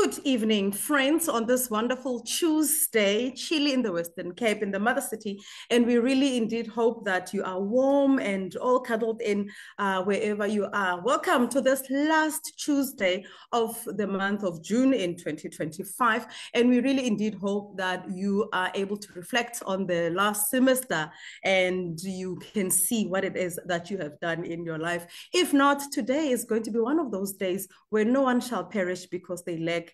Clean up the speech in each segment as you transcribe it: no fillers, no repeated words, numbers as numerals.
Good evening, friends, on this wonderful Tuesday, chilly in the Western Cape, in the mother city. And we really indeed hope that you are warm and all cuddled in wherever you are. Welcome to this last Tuesday of the month of June in 2025. And we really indeed hope that you are able to reflect on the last semester and you can see what it is that you have done in your life. If not, today is going to be one of those days where no one shall perish because they lack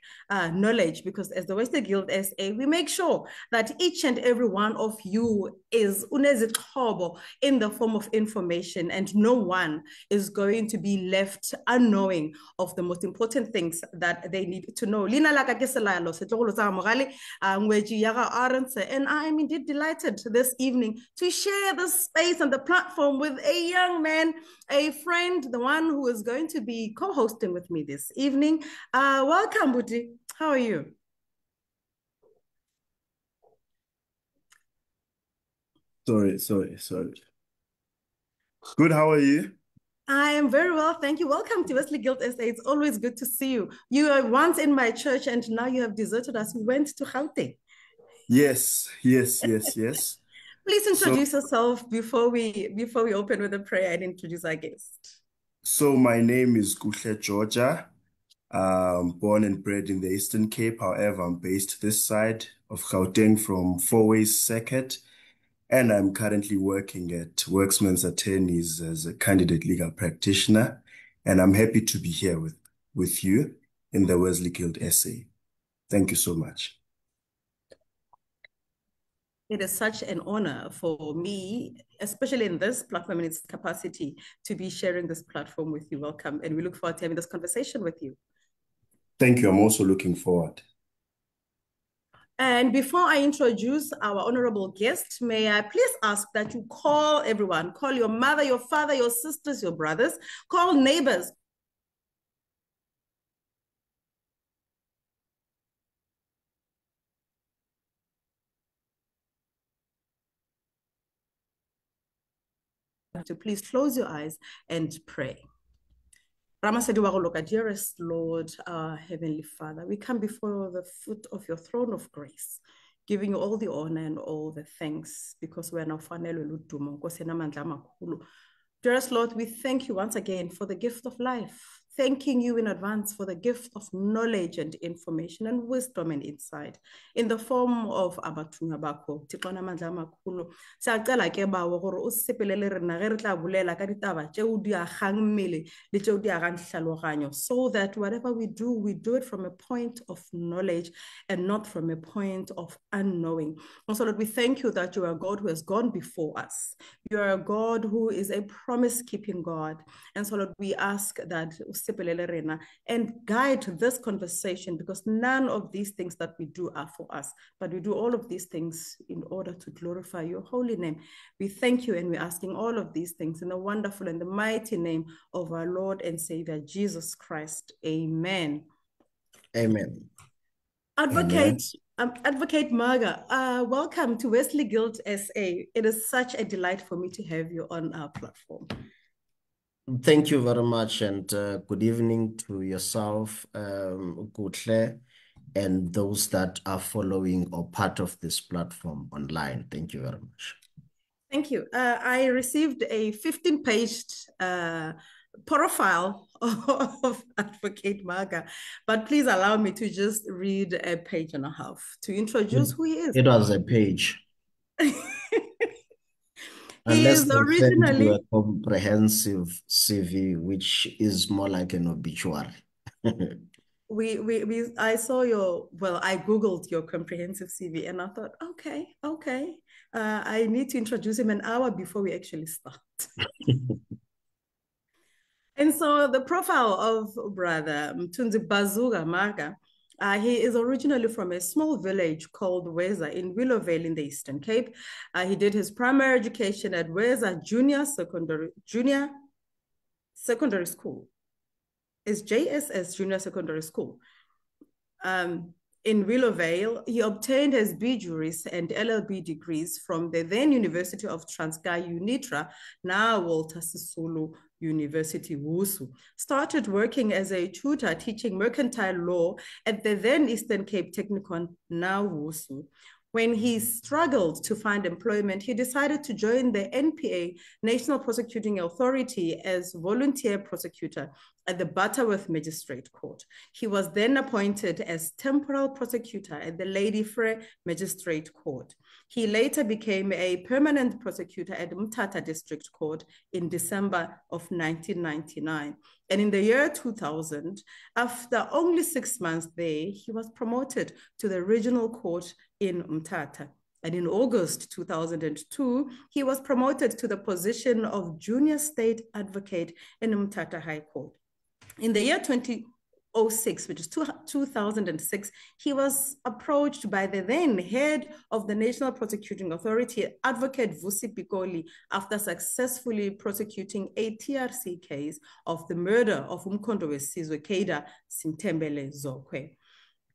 knowledge, because as the Wesley Guild SA, we make sure that each and every one of you is unezixhobo in the form of information, and no one is going to be left unknowing of the most important things that they need to know. And I am indeed delighted this evening to share the space and the platform with a young man, a friend, the one who is going to be co-hosting with me this evening. Welcome, Buti. How are you? Sorry. Good, how are you? I am very well, thank you. Welcome to Wesley Guild SA. It's always good to see you. You were once in my church and now you have deserted us. We went to Gauteng. Yes. Please introduce yourself before we open with a prayer and introduce our guest. So my name is Kuhle Georgia. Born and bred in the Eastern Cape. However, I'm based this side of Gauteng from Fourways Circuit. And I'm currently working at Worksman's Attorneys as a candidate legal practitioner. And I'm happy to be here with you in the Wesley Guild SA. Thank you so much. It is such an honor for me, especially in this platform in its capacity, to be sharing this platform with you. Welcome. And we look forward to having this conversation with you. Thank you. I'm also looking forward. And before I introduce our honorable guest, may I please ask that you call everyone, call your mother, your father, your sisters, your brothers, call neighbors, to please close your eyes and pray. Dearest Lord, our Heavenly Father, we come before the foot of your throne of grace, giving you all the honor and all the thanks, because we are now fanele ludumo. Dearest Lord, we thank you once again for the gift of life, thanking you in advance for the gift of knowledge and information and wisdom and insight in the form of abathunywa bakho. Thixo namandla amakhulu, siyacela ke bawo gore o sepelele rena ge re tla bolela ka ditaba tšeo di agang mmele le tšeo di agang tlhaloganyo, so that whatever we do it from a point of knowledge and not from a point of unknowing. Also, Lord, we thank you that you are a God who has gone before us. You are a God who is a promise-keeping God. And so, Lord, we ask that and guide this conversation, because none of these things that we do are for us, but we do all of these things in order to glorify your holy name. We thank you, and we're asking all of these things in the wonderful and the mighty name of our Lord and Savior, Jesus Christ. Amen. Amen. Advocate Marga, welcome to Wesley Guild SA. It is such a delight for me to have you on our platform. Thank you very much, and good evening to yourself, Kuhle, and those that are following or part of this platform online. Thank you very much. Thank you. I received a 15-page profile of Advocate Marga, but please allow me to just read a page and a half to introduce who he is. It was a page. He is originally a comprehensive CV, which is more like an obituary. I saw I Googled your comprehensive CV and I thought, okay. I need to introduce him an hour before we actually start. And so the profile of Brother Mthunzi Bazuka Marga, he is originally from a small village called Weza in Willowvale in the Eastern Cape. He did his primary education at Weza Junior Secondary School. It's JSS Junior Secondary School. In Willowvale, he obtained his B Juris and LLB degrees from the then University of Transkei, UNITRA, now Walter Sisulu University, WUSU. Started working as a tutor teaching mercantile law at the then Eastern Cape Technikon, now WUSU. When he struggled to find employment, he decided to join the NPA, National Prosecuting Authority, as volunteer prosecutor at the Butterworth Magistrate Court. He was then appointed as temporal prosecutor at the Lady Frere Magistrate Court. He later became a permanent prosecutor at Mthatha District Court in December of 1999. And in the year 2000, after only 6 months there, he was promoted to the regional court in Mthatha. And in August 2002, he was promoted to the position of junior state advocate in Mthatha High Court. In the year 2006, which is 2006, he was approached by the then head of the National Prosecuting Authority, Advocate Vusi Pikoli, after successfully prosecuting a TRC case of the murder of Umkhonto weSizwe Cader Sintembele Zokwe.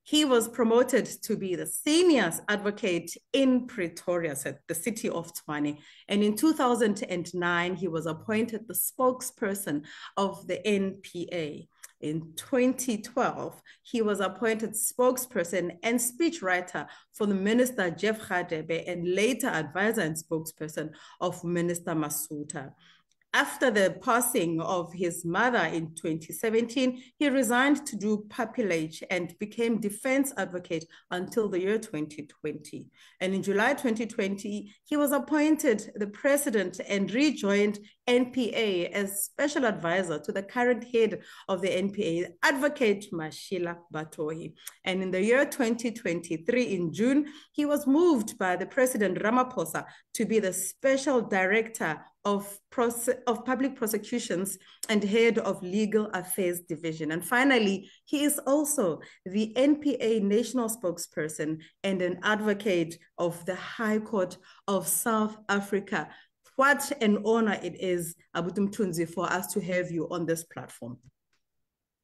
He was promoted to be the senior advocate in Pretoria, the city of Tshwane. And in 2009, he was appointed the spokesperson of the NPA. In 2012, he was appointed spokesperson and speechwriter for the Minister Jeff Radebe and later advisor and spokesperson of Minister Masuta. After the passing of his mother in 2017, he resigned to do pupillage and became defense advocate until the year 2020. And in July 2020, he was appointed the president and rejoined NPA as special advisor to the current head of the NPA, Advocate Mashila Batohi. And in the year 2023, in June, he was moved by the President Ramaphosa to be the special director of public prosecutions and head of legal affairs division. And finally, he is also the NPA national spokesperson and an advocate of the High Court of South Africa. What an honor it is, Abuti Mthunzi, for us to have you on this platform.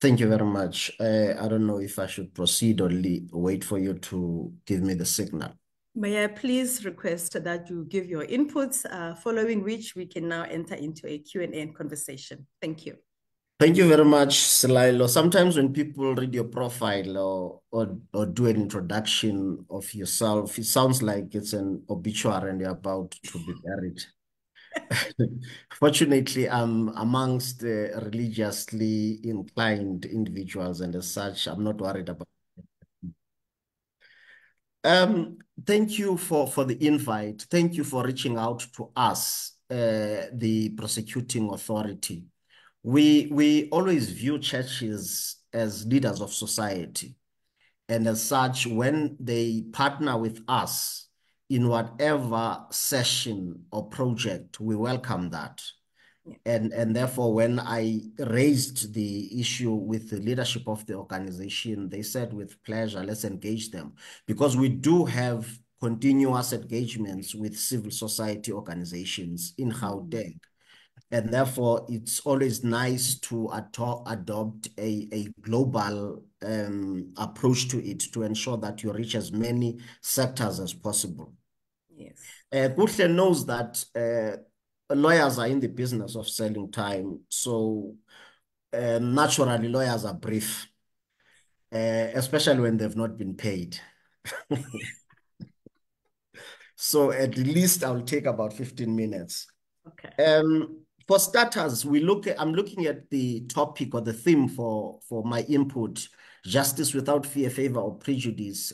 Thank you very much. I don't know if I should proceed or wait for you to give me the signal. May I please request that you give your inputs, following which we can now enter into a Q&A conversation. Thank you. Thank you very much, Selailo. Sometimes when people read your profile or do an introduction of yourself, it sounds like it's an obituary and you're about to be buried. Fortunately, I'm amongst the religiously inclined individuals, and as such, I'm not worried about it. Thank you for the invite. Thank you for reaching out to us, the prosecuting authority. We always view churches as leaders of society. And as such, when they partner with us in whatever session or project, we welcome that. Yeah. And therefore, when I raised the issue with the leadership of the organization, they said with pleasure, let's engage them. Because we do have continuous engagements with civil society organizations in Gauteng. And therefore, it's always nice to adopt a global approach to it to ensure that you reach as many sectors as possible. Yes. Kuhle knows that lawyers are in the business of selling time. So naturally, lawyers are brief, especially when they've not been paid. So at least I'll take about 15 minutes. Okay. For starters, I'm looking at the topic or the theme for my input: justice without fear, favor, or prejudice,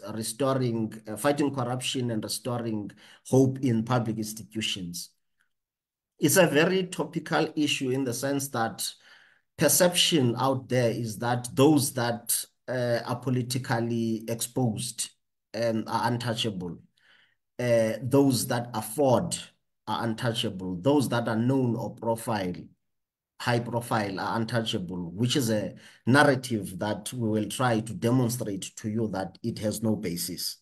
fighting corruption and restoring hope in public institutions. It's a very topical issue in the sense that perception out there is that those that are politically exposed are untouchable. Those that afford are untouchable. Those that are known or high profile are untouchable, which is a narrative that we will try to demonstrate to you that it has no basis.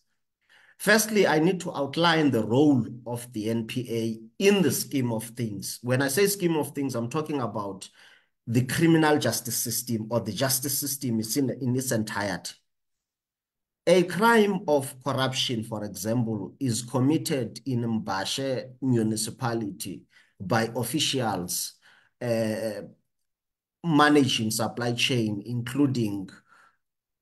Firstly, I need to outline the role of the NPA in the scheme of things. When I say scheme of things, I'm talking about the criminal justice system or the justice system in its entirety. A crime of corruption, for example, is committed in Mbashe municipality by officials managing supply chain, including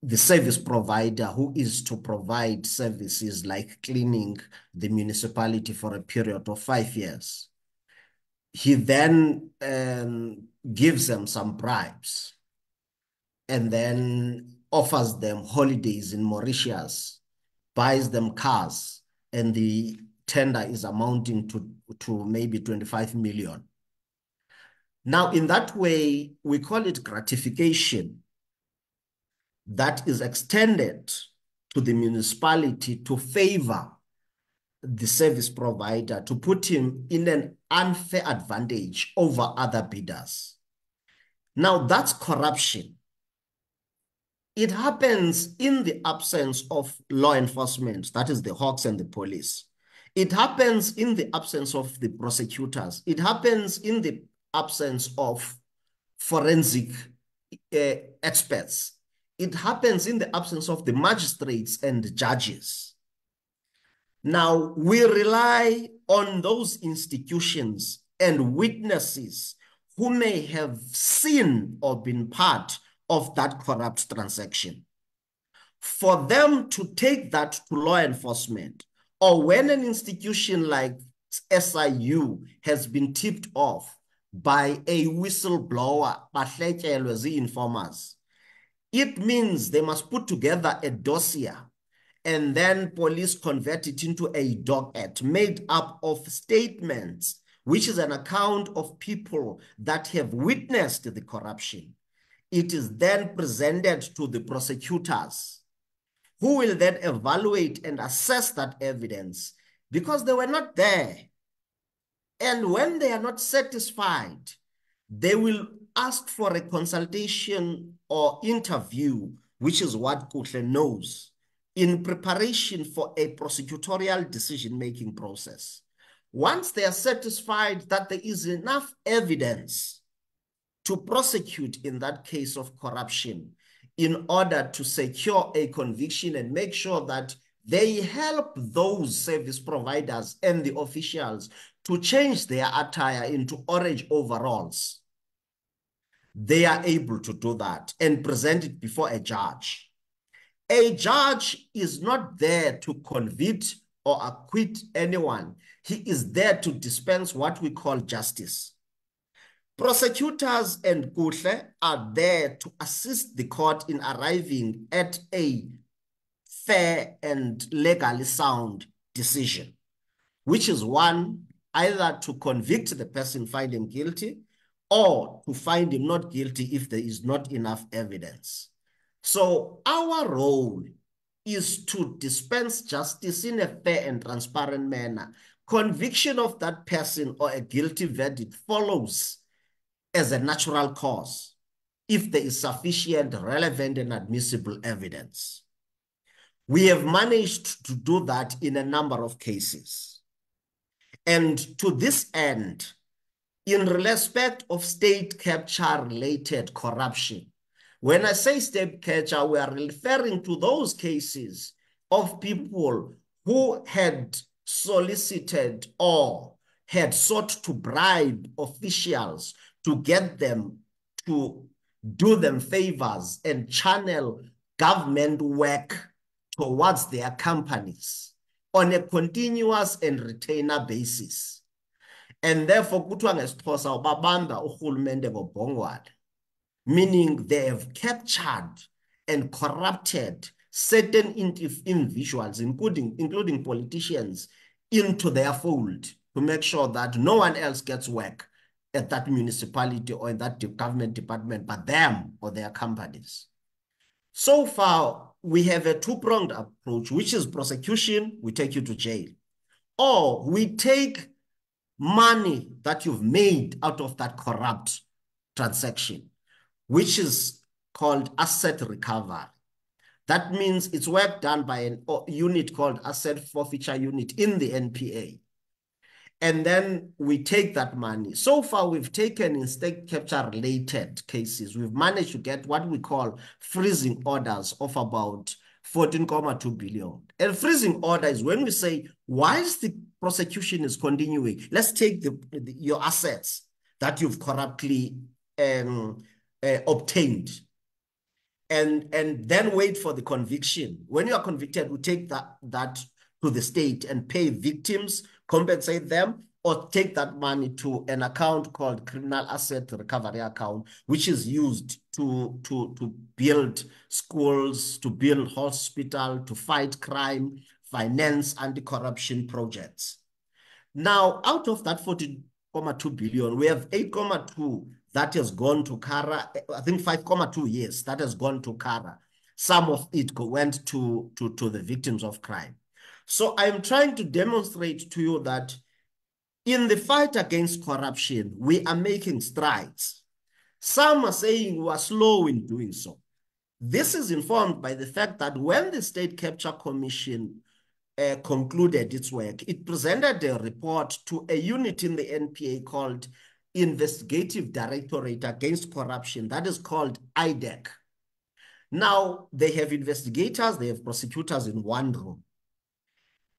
the service provider who is to provide services like cleaning the municipality for a period of 5 years. He then gives them some bribes and then offers them holidays in Mauritius, buys them cars, and the tender is amounting to maybe 25 million. Now, in that way, we call it gratification that is extended to the municipality to favor the service provider, to put him in an unfair advantage over other bidders. Now, that's corruption. It happens in the absence of law enforcement, that is the Hawks and the police. It happens in the absence of the prosecutors. It happens in the absence of forensic experts. It happens in the absence of the magistrates and judges. Now, we rely on those institutions and witnesses who may have seen or been part of that corrupt transaction. For them to take that to law enforcement, or when an institution like SIU has been tipped off by a whistleblower, informers, it means they must put together a dossier and then police convert it into a docket made up of statements, which is an account of people that have witnessed the corruption. It is then presented to the prosecutors, who will then evaluate and assess that evidence because they were not there. And when they are not satisfied, they will ask for a consultation or interview, which is what Kuhle knows, in preparation for a prosecutorial decision-making process. Once they are satisfied that there is enough evidence to prosecute in that case of corruption in order to secure a conviction and make sure that they help those service providers and the officials to change their attire into orange overalls, they are able to do that and present it before a judge. A judge is not there to convict or acquit anyone. He is there to dispense what we call justice. Prosecutors and Kuhle are there to assist the court in arriving at a fair and legally sound decision, which is one, either to convict the person, find him guilty, or to find him not guilty if there is not enough evidence. So our role is to dispense justice in a fair and transparent manner. Conviction of that person or a guilty verdict follows as a natural cause if there is sufficient, relevant, and admissible evidence. We have managed to do that in a number of cases. And to this end, in respect of state capture-related corruption, when I say state capture, we are referring to those cases of people who had solicited or had sought to bribe officials to get them to do them favors and channel government work towards their companies on a continuous and retainer basis. And therefore, kuthiwa ngesixhosa ubabamba urhulumente ngobhongwane, meaning they have captured and corrupted certain individuals, including politicians, into their fold to make sure that no one else gets work at that municipality or in that government department but them or their companies. So far, we have a two-pronged approach, which is prosecution, we take you to jail, or we take money that you've made out of that corrupt transaction, which is called asset recovery. That means it's work done by a unit called Asset Forfeiture Unit in the NPA. And then we take that money. So far, we've taken in state capture-related cases, we've managed to get what we call freezing orders of about 14.2 billion. A freezing order is when we say, whilst the prosecution is continuing, let's take your assets that you've corruptly obtained and then wait for the conviction. When you are convicted, we take that to the state and pay victims, compensate them, or take that money to an account called Criminal Asset Recovery Account, which is used to build schools, to build hospital, to fight crime, finance anti-corruption projects. Now, out of that 14.2 billion, we have 8.2 that has gone to Kara. I think 5.2 years that has gone to Kara. Some of it went to the victims of crime. So I'm trying to demonstrate to you that in the fight against corruption, we are making strides. Some are saying we are slow in doing so. This is informed by the fact that when the State Capture Commission concluded its work, it presented a report to a unit in the NPA called Investigative Directorate Against Corruption, that is called IDEC. Now, they have investigators, they have prosecutors in one room.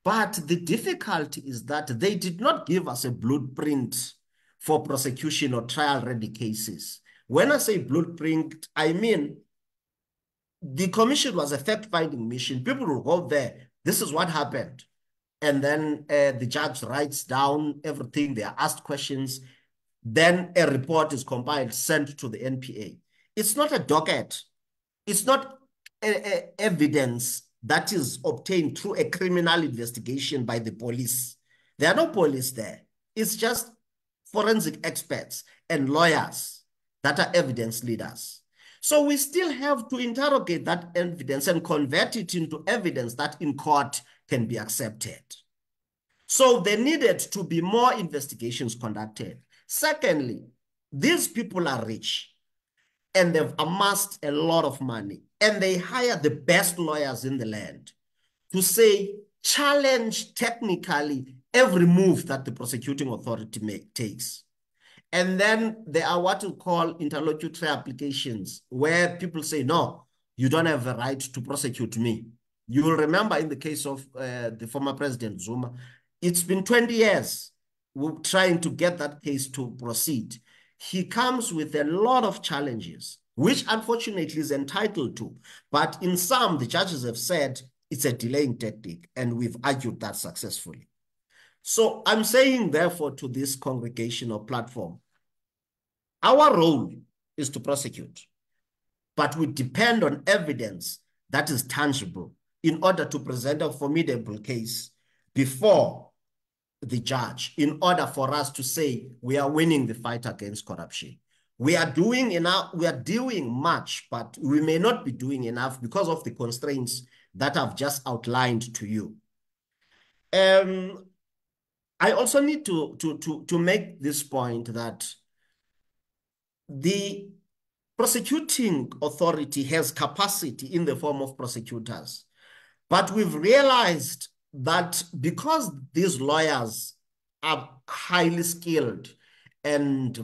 But the difficulty is that they did not give us a blueprint for prosecution or trial-ready cases. When I say blueprint, I mean the commission was a fact-finding mission. People will go there. This is what happened. And then the judge writes down everything. They are asked questions. Then a report is compiled, sent to the NPA. It's not a docket. It's not evidence that is obtained through a criminal investigation by the police. There are no police there. It's just forensic experts and lawyers that are evidence leaders. So we still have to interrogate that evidence and convert it into evidence that in court can be accepted. So there needed to be more investigations conducted. Secondly, these people are rich and they've amassed a lot of money and they hire the best lawyers in the land to say, challenge technically every move that the prosecuting authority takes. And then there are what we call interlocutory applications where people say, no, you don't have a right to prosecute me. You will remember in the case of the former President Zuma, it's been 20 years we're trying to get that case to proceed. He comes with a lot of challenges, which unfortunately is entitled to. But in some, the judges have said it's a delaying tactic, and we've argued that successfully. So I'm saying, therefore, to this congregational platform, our role is to prosecute, but we depend on evidence that is tangible in order to present a formidable case before the judge, in order for us to say we are winning the fight against corruption. We are doing enough, we are doing much, but we may not be doing enough because of the constraints that I've just outlined to you. I also need to make this point that the prosecuting authority has capacity in the form of prosecutors, but we've realized that because these lawyers are highly skilled and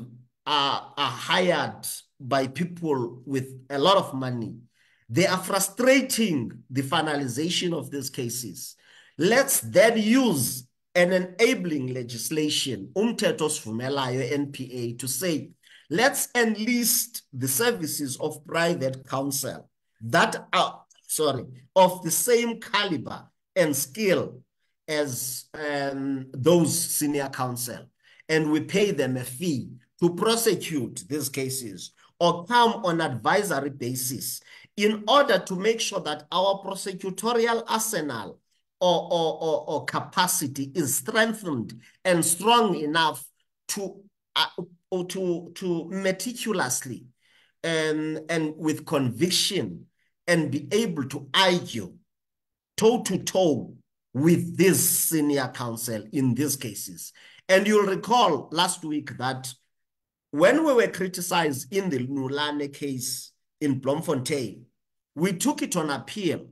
are hired by people with a lot of money, they are frustrating the finalization of these cases. Let's then use an enabling legislation, Umthetho Osivumelayo NPA, to say, let's enlist the services of private counsel that are, of the same caliber and skill as those senior counsel. And we pay them a fee to prosecute these cases or come on advisory basis in order to make sure that our prosecutorial arsenal or capacity is strengthened and strong enough to meticulously and with conviction and be able to argue toe-to-toe with this senior counsel in these cases. And you'll recall last week that when we were criticized in the Nulane case in Bloemfontein, we took it on appeal.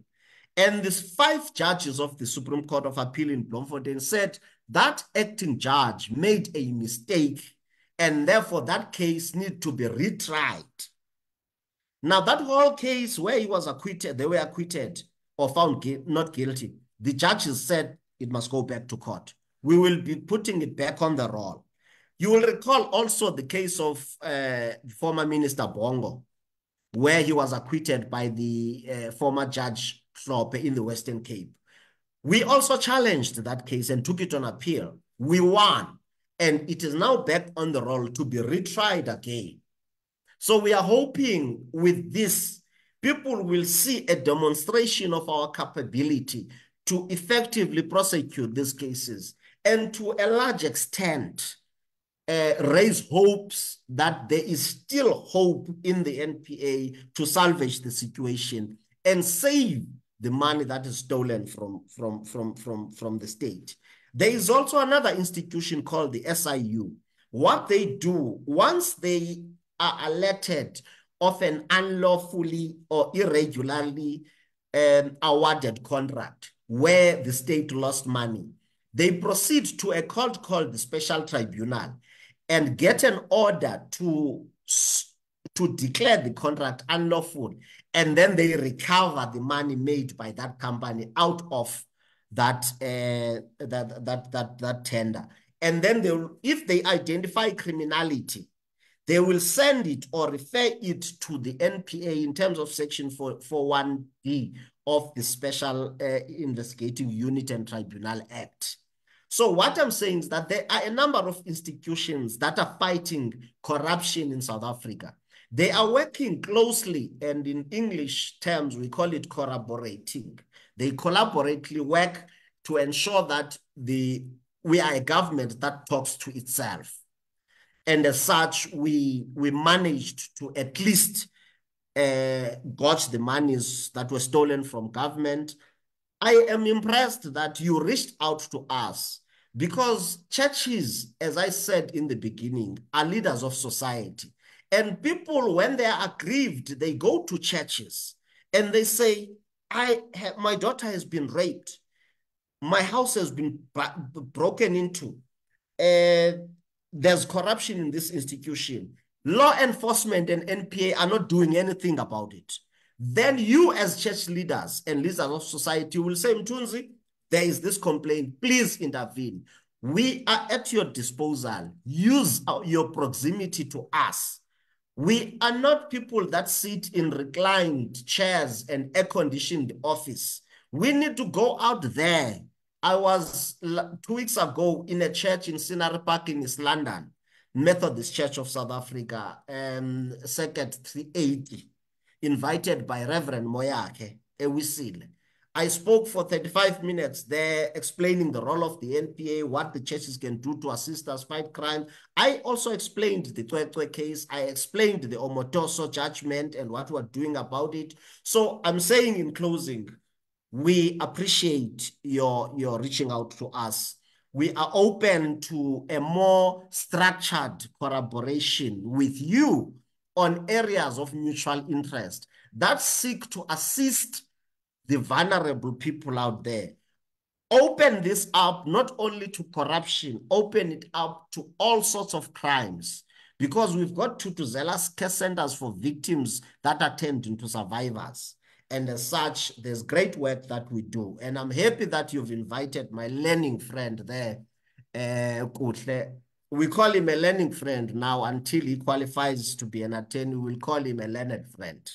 And these 5 judges of the Supreme Court of Appeal in Bloemfontein said that acting judge made a mistake and therefore that case needed to be retried. Now that whole case where he was acquitted, they were acquitted, or found not guilty, the judges said it must go back to court. We will be putting it back on the roll. You will recall also the case of former Minister Bongo, where he was acquitted by the former Judge Hlophe in the Western Cape. We also challenged that case and took it on appeal. We won, and it is now back on the roll to be retried again. So we are hoping with this, people will see a demonstration of our capability to effectively prosecute these cases and to a large extent raise hopes that there is still hope in the NPA to salvage the situation and save the money that is stolen from the state. There is also another institution called the SIU. What they do, once they are alerted of an unlawfully or irregularly awarded contract where the state lost money, they proceed to a court called the Special Tribunal and get an order to declare the contract unlawful, and then they recover the money made by that company out of that tender. And then if they identify criminality, they will send it or refer it to the NPA in terms of Section 41D of the Special Investigating Unit and Tribunal Act. So what I'm saying is that there are a number of institutions that are fighting corruption in South Africa. They are working closely, and in English terms, we call it collaborating. They collaboratively work to ensure that we are a government that talks to itself. And as such, we managed to at least gauge the monies that were stolen from government. I am impressed that you reached out to us, because churches, as I said in the beginning, are leaders of society. And people, when they are aggrieved, they go to churches and they say, my daughter has been raped. My house has been broken into. There's corruption in this institution. Law enforcement and NPA are not doing anything about it. Then you as church leaders and leaders of society will say, Mthunzi, there is this complaint, please intervene. We are at your disposal. Use your proximity to us. We are not people that sit in reclined chairs and air-conditioned office. We need to go out there. I was 2 weeks ago in a church in Scenery Park in East London, Methodist Church of South Africa, Circuit 380, invited by Reverend Moyake Ewisile. I spoke for 35 minutes there, explaining the role of the NPA, what the churches can do to assist us fight crime. I also explained the Twetwe case. I explained the Omotoso judgment and what we're doing about it. So I'm saying in closing, we appreciate your reaching out to us. We are open to a more structured collaboration with you on areas of mutual interest that seek to assist the vulnerable people out there. Open this up not only to corruption, open it up to all sorts of crimes, because we've got Thuthuzela's care centers for victims that are turned into survivors. And as such, there's great work that we do. And I'm happy that you've invited my learning friend there, Kuhle. We call him a learning friend now until he qualifies to be an attorney. We'll call him a learned friend.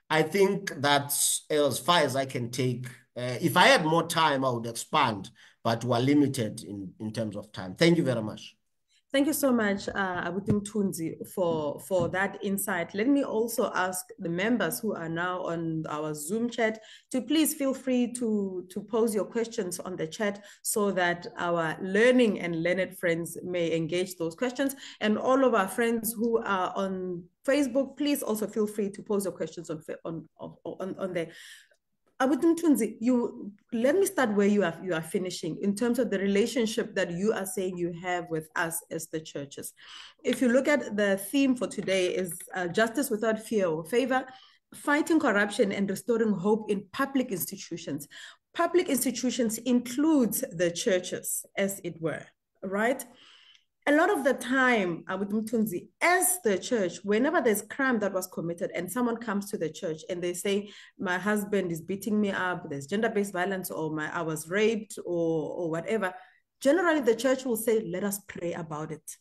I think that's as far as I can take. If I had more time, I would expand, but we're limited in terms of time. Thank you very much. Thank you so much, Abuti Mthunzi, for that insight. Let me also ask the members who are now on our Zoom chat to please feel free to pose your questions on the chat so that our learning and learned friends may engage those questions. And all of our friends who are on Facebook, please also feel free to pose your questions on there. Abuti Mthunzi, let me start where you are finishing in terms of the relationship that you are saying you have with us as the churches. If you look at the theme for today is justice without fear or favor, fighting corruption and restoring hope in public institutions. Public institutions includes the churches, as it were, right? A lot of the time, with Mthunzi, as the church, whenever there's crime that was committed and someone comes to the church and they say, my husband is beating me up, there's gender-based violence, or I was raped, or whatever, generally the church will say, let us pray about it.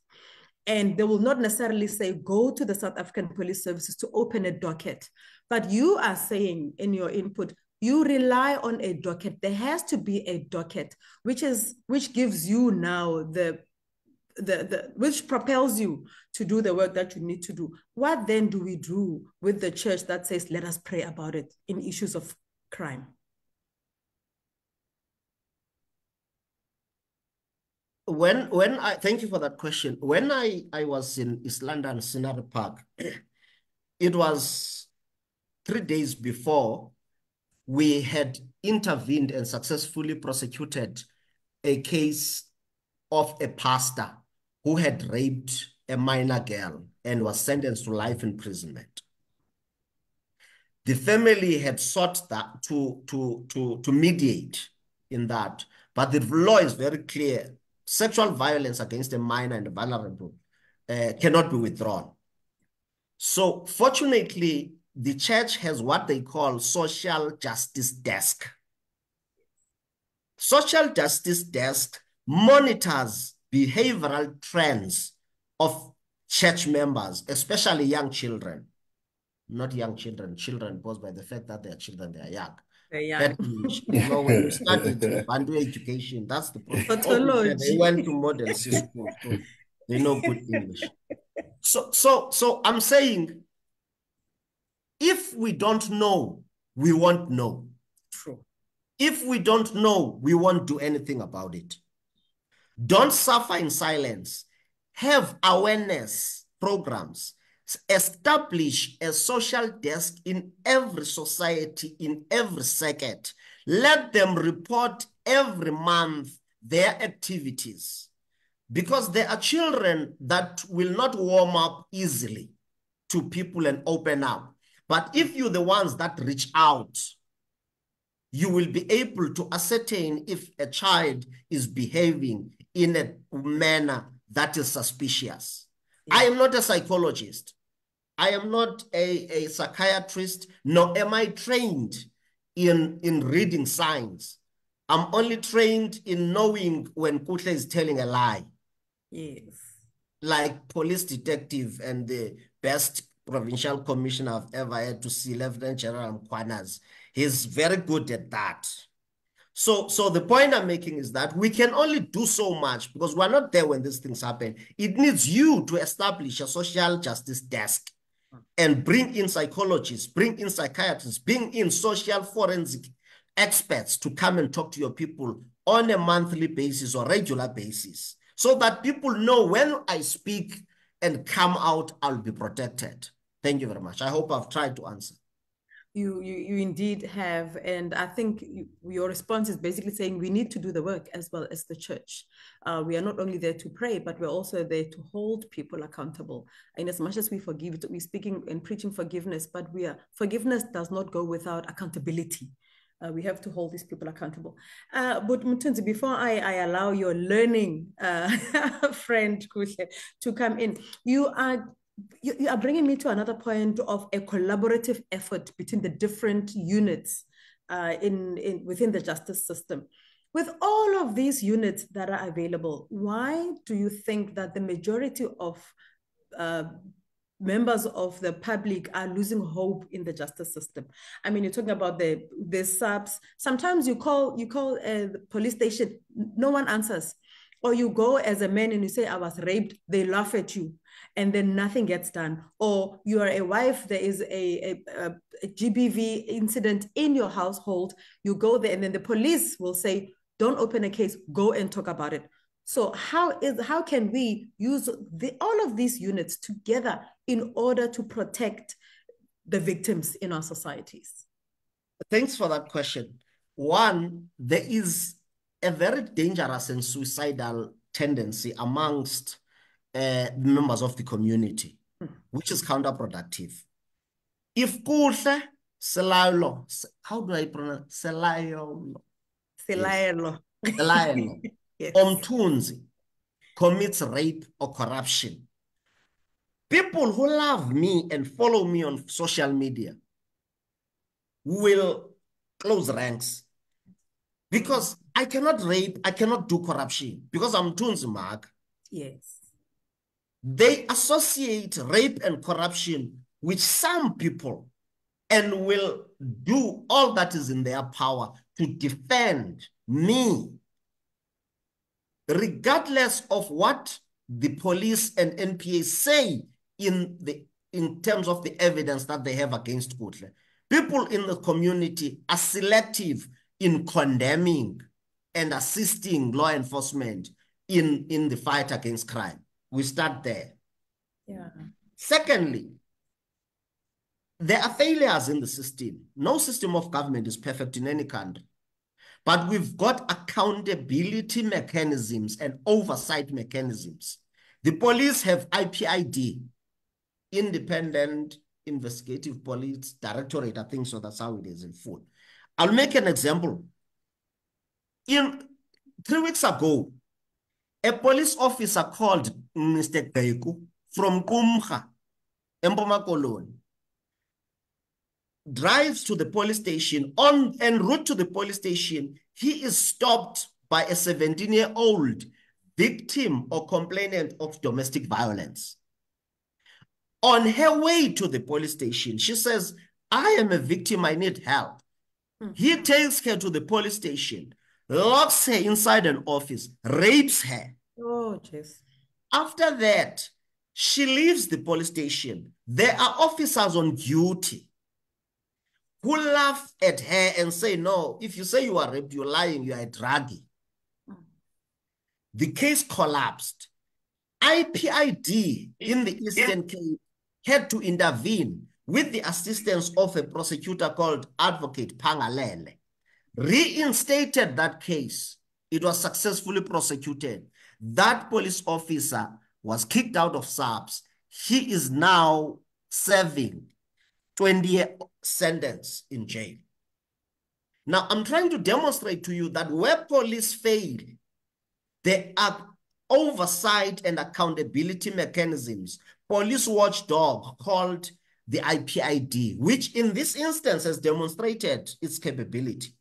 And they will not necessarily say, go to the South African Police Services to open a docket. But you are saying in your input, you rely on a docket. There has to be a docket, which gives you now which propels you to do the work that you need to do. What then do we do with the church that says, let us pray about it in issues of crime? Thank you for that question. When I was in East London Scenery Park, it was 3 days before we had intervened and successfully prosecuted a case of a pastor who had raped a minor girl and was sentenced to life imprisonment. The family had sought that to mediate in that, but the law is very clear. Sexual violence against a minor and a vulnerable cannot be withdrawn. So fortunately, the church has what they call social justice desk. Social justice desk monitors behavioral trends of church members, especially young children. Not young children, children posed by the fact that they are children, they are young. They're young. You know, when you studied Bantu education, that's the problem. Tautology. They went to model school, so they know good English. So I'm saying, if we don't know, we won't know. True. If we don't know, we won't do anything about it. Don't suffer in silence. Have awareness programs. Establish a social desk in every society, in every circuit. Let them report every month their activities, because there are children that will not warm up easily to people and open up. But if you're the ones that reach out, you will be able to ascertain if a child is behaving in a manner that is suspicious. Yeah. I am not a psychologist. I am not a psychiatrist, nor am I trained in reading signs. I'm only trained in knowing when Kuhle is telling a lie. Yes. Like police detective and the best provincial commissioner I've ever had to see, Lieutenant General Mkwanas. He's very good at that. So the point I'm making is that we can only do so much because we're not there when these things happen. It needs you to establish a social justice desk and bring in psychologists, bring in psychiatrists, bring in social forensic experts to come and talk to your people on a monthly basis or regular basis, so that people know when I speak and come out, I'll be protected. Thank you very much. I hope I've tried to answer. You indeed have. And I think your response is basically saying we need to do the work as well as the church. We are not only there to pray, but we're also there to hold people accountable. And as much as we forgive, we're speaking and preaching forgiveness, but forgiveness does not go without accountability. We have to hold these people accountable. But Mthunzi, before I allow your learning friend Kuhle to come in, you are bringing me to another point of a collaborative effort between the different units within the justice system. With all of these units that are available, why do you think that the majority of members of the public are losing hope in the justice system? I mean, you're talking about the subs. Sometimes you call the police station, no one answers. Or you go as a man and you say, I was raped, they laugh at you, and then nothing gets done. Or you are a wife, there is a GBV incident in your household, you go there and then the police will say, don't open a case, go and talk about it. So how can we use all of these units together in order to protect the victims in our societies? Thanks for that question. One, there is a very dangerous and suicidal tendency amongst members of the community, which is counterproductive. If Kuhle Selayelo, how do I pronounce Selayelo? Selayelo. Selayelo. Yes. Omthunzi commits rape or corruption, people who love me and follow me on social media will close ranks. Because I cannot rape, I cannot do corruption, because I'm Tunzi Mark. Yes. They associate rape and corruption with some people and will do all that is in their power to defend me, regardless of what the police and NPA say in terms of the evidence that they have against Kutle. People in the community are selective in condemning and assisting law enforcement in the fight against crime. We start there. Yeah. Secondly, there are failures in the system. No system of government is perfect in any country. But we've got accountability mechanisms and oversight mechanisms. The police have IPID, Independent Investigative Police Directorate, I think so, that's how it is in full. I'll make an example. 3 weeks ago, a police officer called Mr. Geiku from Kumha, Empoma Koloni, drives to the police station. En route to the police station, he is stopped by a 17-year-old victim or complainant of domestic violence. On her way to the police station, she says, I am a victim, I need help. He takes her to the police station, locks her inside an office, rapes her. Oh, jeez. After that, she leaves the police station. There are officers on duty who laugh at her and say, no, if you say you are raped, you're lying, you are a druggie. The case collapsed. IPID in the Eastern Cape had to intervene with the assistance of a prosecutor called Advocate Pangalele, reinstated that case. It was successfully prosecuted. That police officer was kicked out of SAPS. He is now serving 20-year sentence in jail. Now, I'm trying to demonstrate to you that where police fail, there are oversight and accountability mechanisms. Police watchdog called the IPID, which in this instance has demonstrated its capability.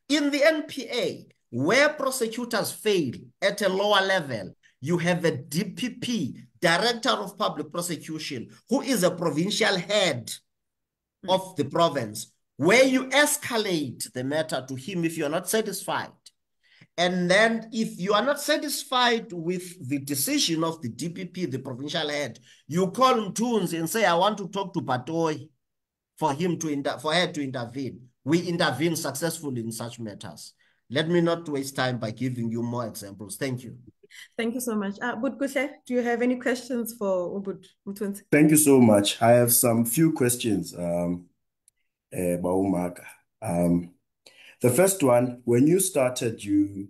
In the NPA, where prosecutors fail at a lower level, you have a DPP, Director of Public Prosecution, who is a provincial head of the province, where you escalate the matter to him if you're not satisfied. And then if you are not satisfied with the decision of the DPP, the provincial head, you call Mthunzi and say, I want to talk to Batoyi for her to intervene. We intervene successfully in such matters. Let me not waste time by giving you more examples. Thank you. Thank you so much. Budkuhle, do you have any questions for Ubud Mthunzi? Thank you so much. I have some few questions, Baumaka. The first one, when you started, you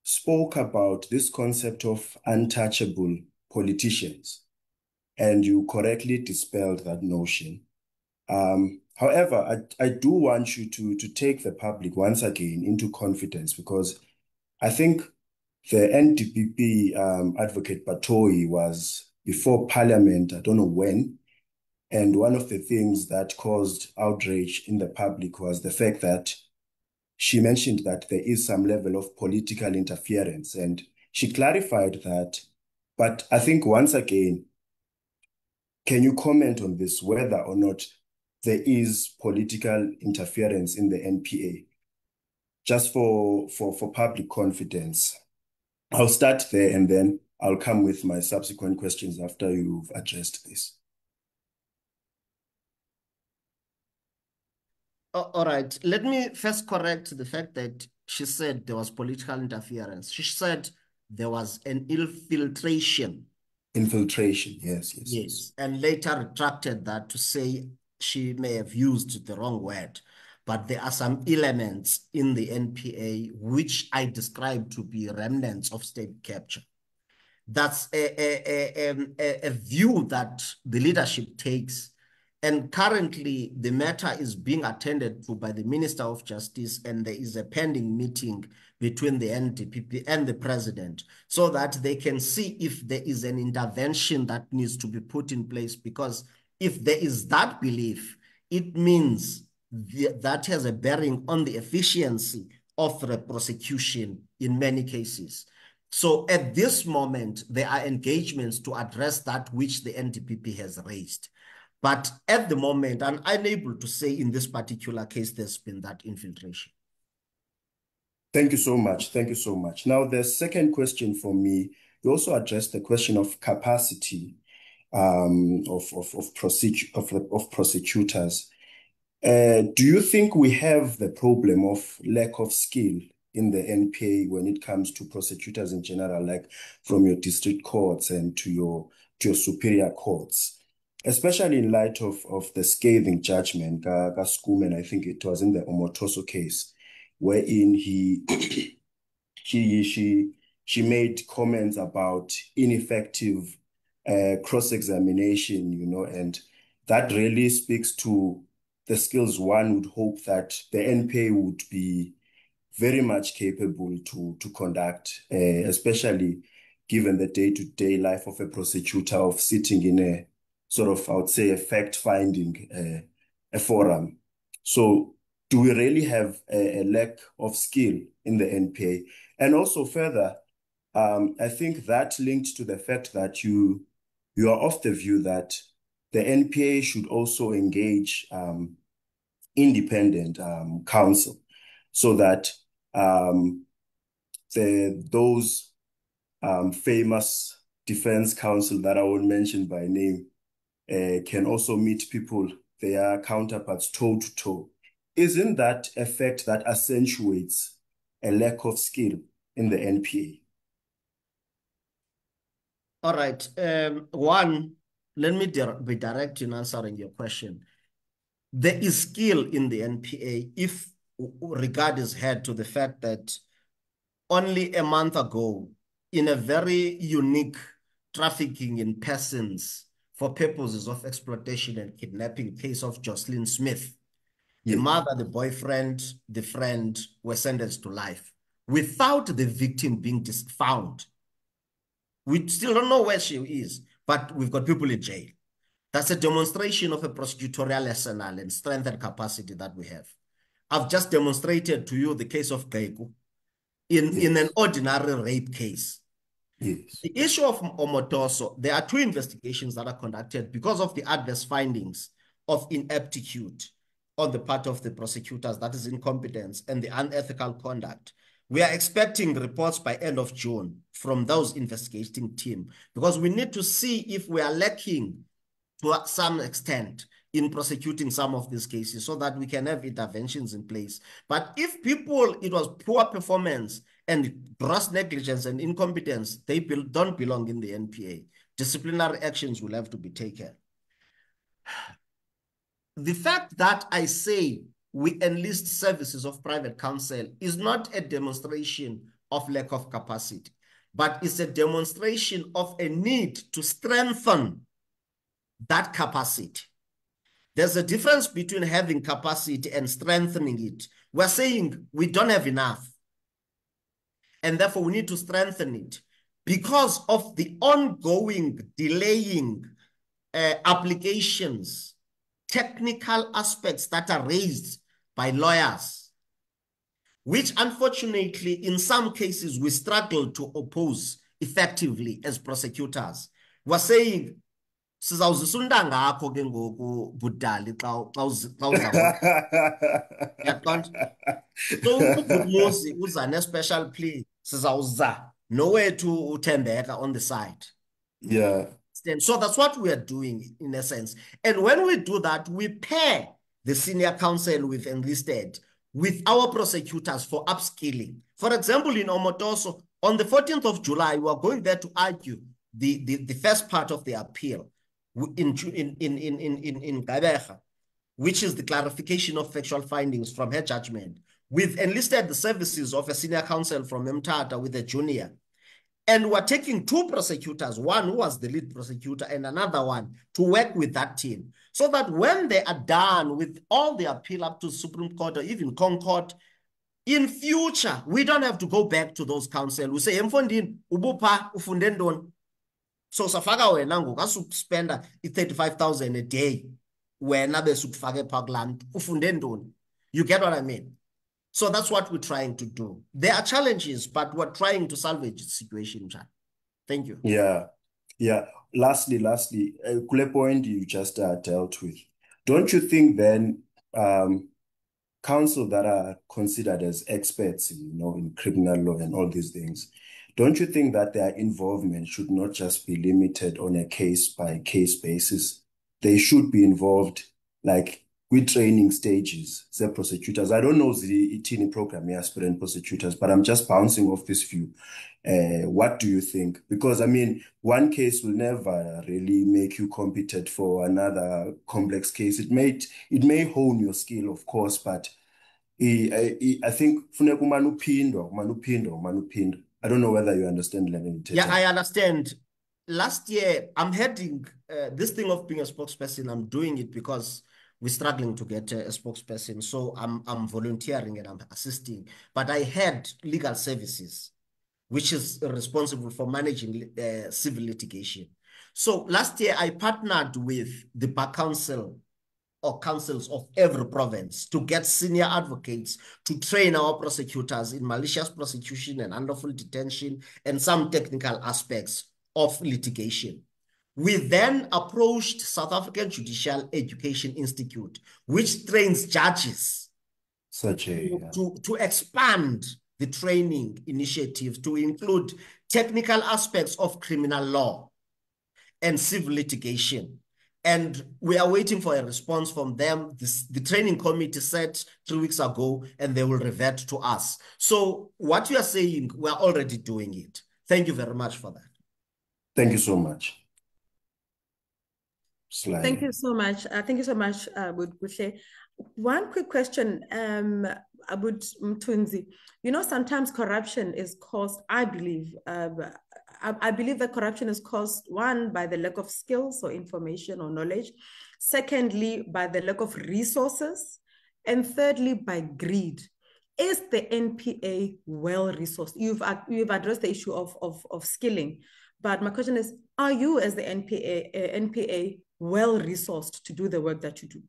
spoke about this concept of untouchable politicians, and you correctly dispelled that notion. However, I do want you to take the public once again into confidence, because I think the NDPP advocate Batoyi was before Parliament, I don't know when, and one of the things that caused outrage in the public was the fact that she mentioned that there is some level of political interference, and she clarified that. But I think once again, can you comment on this, whether or not there is political interference in the NPA, just for public confidence? I'll start there and then I'll come with my subsequent questions after you've addressed this. All right. Let me first correct the fact that she said there was political interference. She said there was an infiltration. Infiltration, yes. Yes. And later retracted that to say she may have used the wrong word. But there are some elements in the NPA which I describe to be remnants of state capture. That's a view that the leadership takes, And currently, the matter is being attended to by the Minister of Justice, and there is a pending meeting between the NDPP and the president so that they can see if there is an intervention that needs to be put in place. Because if there is that belief, it means that has a bearing on the efficiency of the prosecution in many cases. So at this moment, there are engagements to address that which the NDPP has raised. But at the moment, I'm unable to say in this particular case, there's been that infiltration. Thank you so much. Thank you so much. Now, the second question for me, you also addressed the question of capacity of prosecutors. Do you think we have the problem of lack of skill in the NPA when it comes to prosecutors in general, like from your district courts and to your superior courts, especially in light of the scathing judgment, Schoeman, I think it was in the Omotoso case, wherein she made comments about ineffective cross-examination, and that really speaks to the skills one would hope that the NPA would be very much capable to conduct, especially given the day-to-day life of a prosecutor, of sitting in a sort of, I would say, a fact-finding a forum. So do we really have a lack of skill in the NPA? And also further, I think that linked to the fact that you are of the view that the NPA should also engage independent counsel so that those famous defense counsel that I won't mention by name can also meet people, their counterparts, toe to toe. Isn't that a fact that accentuates a lack of skill in the NPA? All right. One, let me be direct in answering your question. There is skill in the NPA if regard is had to the fact that only a month ago, in a very unique trafficking in persons for purposes of exploitation and kidnapping case of Jocelyn Smith, the mother, the boyfriend, the friend were sentenced to life without the victim being found. We still don't know where she is, but we've got people in jail. That's a demonstration of a prosecutorial arsenal and strength and capacity that we have. I've just demonstrated to you the case of Geiku in an ordinary rape case. Yes. The issue of Omotoso, there are two investigations that are conducted because of the adverse findings of ineptitude on the part of the prosecutors, that is incompetence, and the unethical conduct. We are expecting reports by end of June from those investigating team because we need to see if we are lacking to some extent in prosecuting some of these cases so that we can have interventions in place. But if it was poor performance and gross negligence and incompetence, they don't belong in the NPA. Disciplinary actions will have to be taken. The fact that I say we enlist services of private counsel is not a demonstration of lack of capacity, but it's a demonstration of a need to strengthen that capacity. There's a difference between having capacity and strengthening it. We're saying we don't have enough, and therefore we need to strengthen it because of the ongoing delaying applications, technical aspects that are raised by lawyers, which unfortunately in some cases we struggle to oppose effectively as prosecutors. We're saying, sizawuzisunda ngakho ke ngoku budali xa uyaqonda. So uBhutmuzi uza ne-special plea, sizawuza nowethu uThembeka on the side. Yeah. So that's what we are doing in a sense. And when we do that, we pair the senior counsel with enlisted with our prosecutors for upskilling. For example, in Omotoso, on the 14th of July, we are going there to argue the first part of the appeal in Gqeberha, which is the clarification of factual findings from her judgment. We've enlisted the services of a senior counsel from Mthatha with a junior. And we're taking two prosecutors, one who was the lead prosecutor and another one, to work with that team, so that when they are done with all the appeal up to Supreme Court or even Concord, in future, we don't have to go back to those counsel. We say, Mfondini, ubupha, ufunde ntoni? So safaka wena ngoku asukspenda i-35,000 a day wena besukufaka eParkland ufunde ntoni? You get what I mean? So that's what we're trying to do. There are challenges, but we're trying to salvage the situation. Thank you. Yeah. Lastly, kule point you just dealt with. Don't you think then counsel that are considered as experts, in criminal law and all these things, don't you think that their involvement should not just be limited on a case-by-case basis? They should be involved, like with training stages, the prosecutors. I don't know the ITINI program, aspirant prosecutors, but I'm just bouncing off this view. What do you think? Because I mean, one case will never really make you competent for another complex case. It may hone your skill, of course, but I think funeka umane uphindwa. I don't know whether you understand. Yeah, I understand. Last year, I'm heading this thing of being a spokesperson. I'm doing it because we're struggling to get a spokesperson. So I'm volunteering and I'm assisting. But I had legal services, which is responsible for managing civil litigation. So last year, I partnered with the Bar Council or councils of every province to get senior advocates to train our prosecutors in malicious prosecution and unlawful detention and some technical aspects of litigation. We then approached South African Judicial Education Institute, which trains judges to expand the training initiatives to include technical aspects of criminal law and civil litigation. And we are waiting for a response from them. The training committee set 3 weeks ago, and they will revert to us. So what you are saying, we are already doing it. Thank you very much for that. Thank you so much. Thank you so much. Thank you so much, Buhle. One quick question, Abud Mtunzi. Sometimes corruption is caused, I believe that corruption is caused, one, by the lack of skills or information or knowledge. Secondly, by the lack of resources. And thirdly, by greed. Is the NPA well-resourced? You've addressed the issue of skilling. But my question is, are you as the NPA well-resourced to do the work that you do?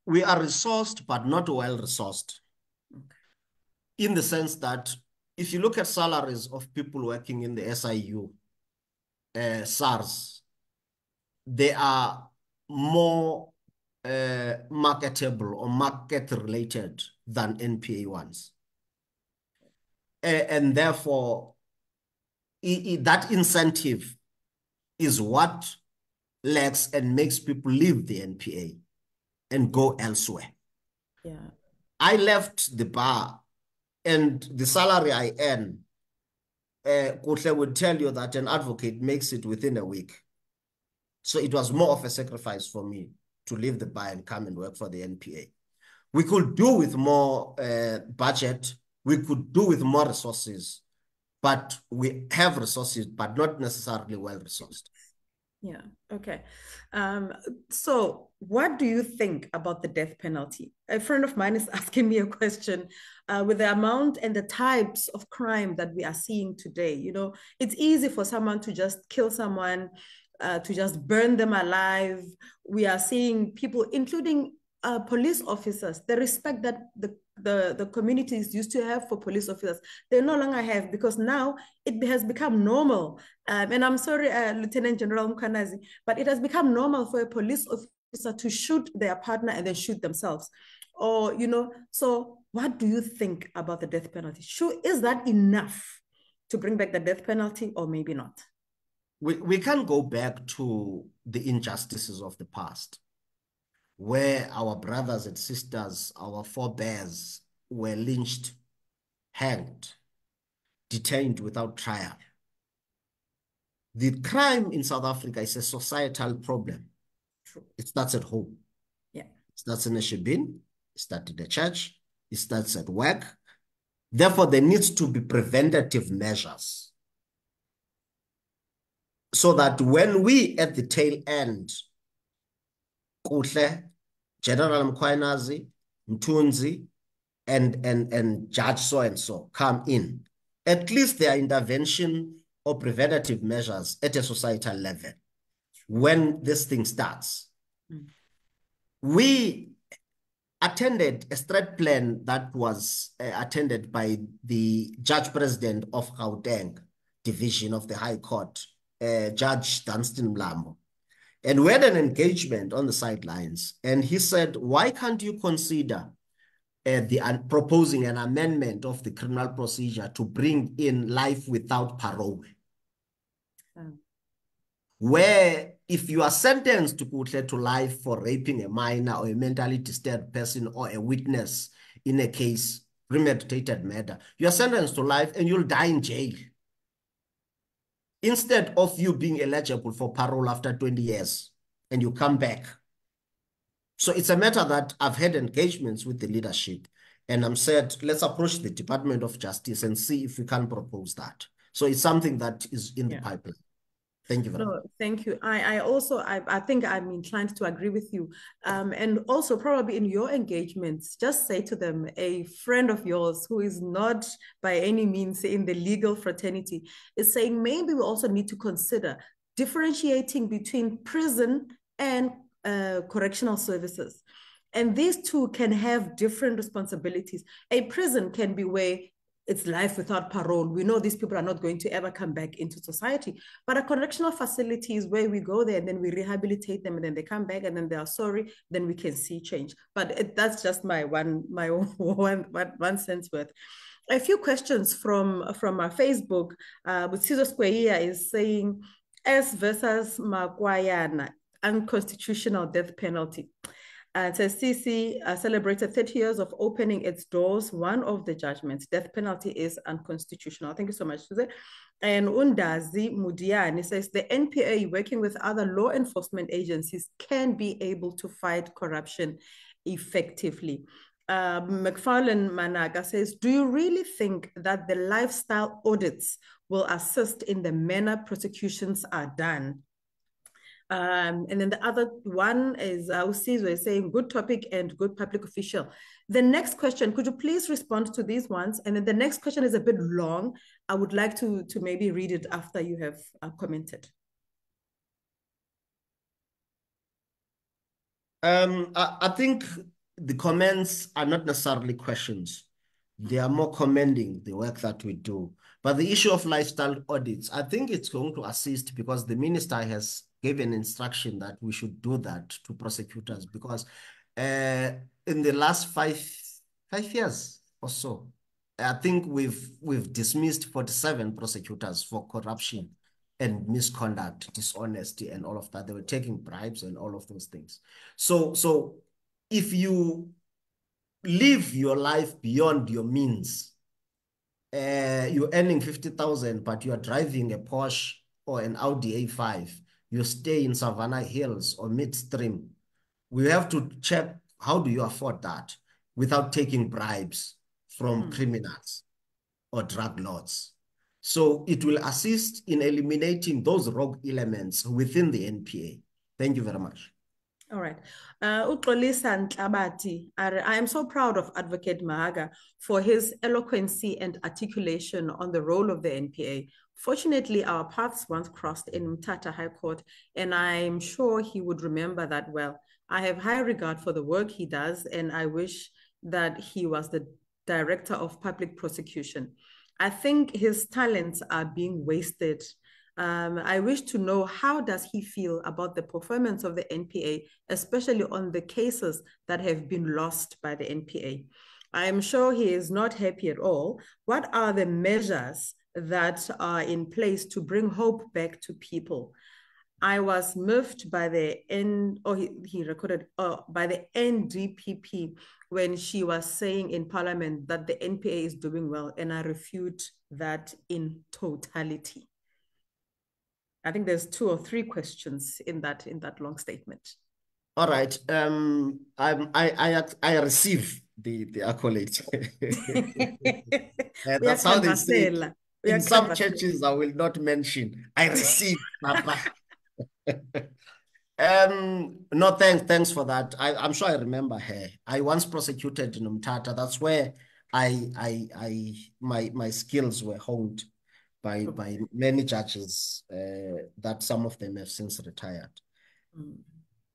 We are resourced, but not well-resourced. Okay. In the sense that if you look at salaries of people working in the SIU, SARS, they are more marketable or market-related than NPA ones. And therefore, that incentive is what lacks and makes people leave the NPA and go elsewhere. Yeah. I left the bar, and the salary I earn, Kuhle would tell you that an advocate makes it within a week. So it was more of a sacrifice for me to leave the bar and come and work for the NPA. We could do with more budget. We could do with more resources, but we have resources, but not necessarily well-resourced. Yeah, okay. So what do you think about the death penalty? A friend of mine is asking me a question with the amount and the types of crime that we are seeing today. It's easy for someone to just kill someone, to just burn them alive. We are seeing people, including police officers, the respect that the communities used to have for police officers, they no longer have, because now it has become normal. And I'm sorry, Lieutenant General Mkhwanazi, but it has become normal for a police officer to shoot their partner and then shoot themselves. Or, so what do you think about the death penalty? Is that enough to bring back the death penalty, or maybe not? We can go back to the injustices of the past, where our brothers and sisters, our forebears, were lynched, hanged, detained without trial. The crime in South Africa is a societal problem. True. It starts at home. Yeah. It starts in a shebeen, it starts in the church, it starts at work, Therefore, there needs to be preventative measures so that when we at the tail end, Kuhle, General Mkhwanazi, Mthunzi, and Judge so and so come in, at least there are intervention or preventative measures at a societal level when this thing starts. We attended a strat plan that was attended by the Judge President of Gauteng Division of the High Court, Judge Dunstan Mlambo. And we had an engagement on the sidelines, and he said, why can't you consider proposing an amendment of the criminal procedure to bring in life without parole? Where if you are sentenced to life for raping a minor or a mentally disturbed person or a witness in a case, premeditated murder, you are sentenced to life and you'll die in jail, instead of you being eligible for parole after 20 years and you come back. So it's a matter that I've had engagements with the leadership, and I'm said, let's approach the Department of Justice and see if we can propose that. So it's something that is in the pipeline. Thank you very much. Thank you. I think I'm inclined to agree with you. And also probably in your engagements, just say to them, a friend of yours who is not by any means in the legal fraternity is saying, maybe we also need to consider differentiating between prison and correctional services. And these two can have different responsibilities. A prison can be where it's life without parole. We know these people are not going to ever come back into society. But a correctional facility is where we go there and then we rehabilitate them and then they come back and then they are sorry, then we can see change. But that's just my one sense worth. A few questions from our Facebook. Butsizo Square is saying, S versus Makwayana, unconstitutional death penalty. It says CC celebrated 30 years of opening its doors. One of the judgments, death penalty is unconstitutional. Thank you so much, Suze. And Undazi Mudiani says the NPA, working with other law enforcement agencies, can be able to fight corruption effectively. McFarlane Managa says, do you really think that the lifestyle audits will assist in the manner prosecutions are done? And then the other one is Usizo is saying, good topic and good public official. The next question, could you please respond to these ones? And then the next question is a bit long. I would like to maybe read it after you have commented. I think the comments are not necessarily questions. They are more commending the work that we do. But the issue of lifestyle audits, I think it's going to assist because the minister has given instruction that we should do that to prosecutors, because in the last five years or so, I think we've dismissed 47 prosecutors for corruption and misconduct, dishonesty, and all of that. They were taking bribes and all of those things. So if you live your life beyond your means, you're earning 50,000, but you are driving a Porsche or an Audi A5, you stay in Savannah Hills or midstream, we have to check, how do you afford that without taking bribes from criminals or drug lords? So it will assist in eliminating those rogue elements within the NPA. Thank you very much. All right. Uxolisa Ntlabati, I am so proud of Advocate Mahaga for his eloquency and articulation on the role of the NPA. Fortunately, our paths once crossed in Mthatha High Court, and I'm sure he would remember that well. I have high regard for the work he does, and I wish that he was the Director of Public Prosecution. I think his talents are being wasted. I wish to know, how does he feel about the performance of the NPA, especially on the cases that have been lost by the NPA? I am sure he is not happy at all. What are the measures that are in place to bring hope back to people? I was moved by the by the NDPP when she was saying in Parliament that the NPA is doing well, and I refute that in totality. I think there's 2 or 3 questions in that long statement. All right. I receive the accolades. That's how they say it. In some churches, I will not mention. I received, Papa. No, thanks for that. I'm sure I remember her. I once prosecuted in Umtata. That's where my skills were honed by many judges. That some of them have since retired.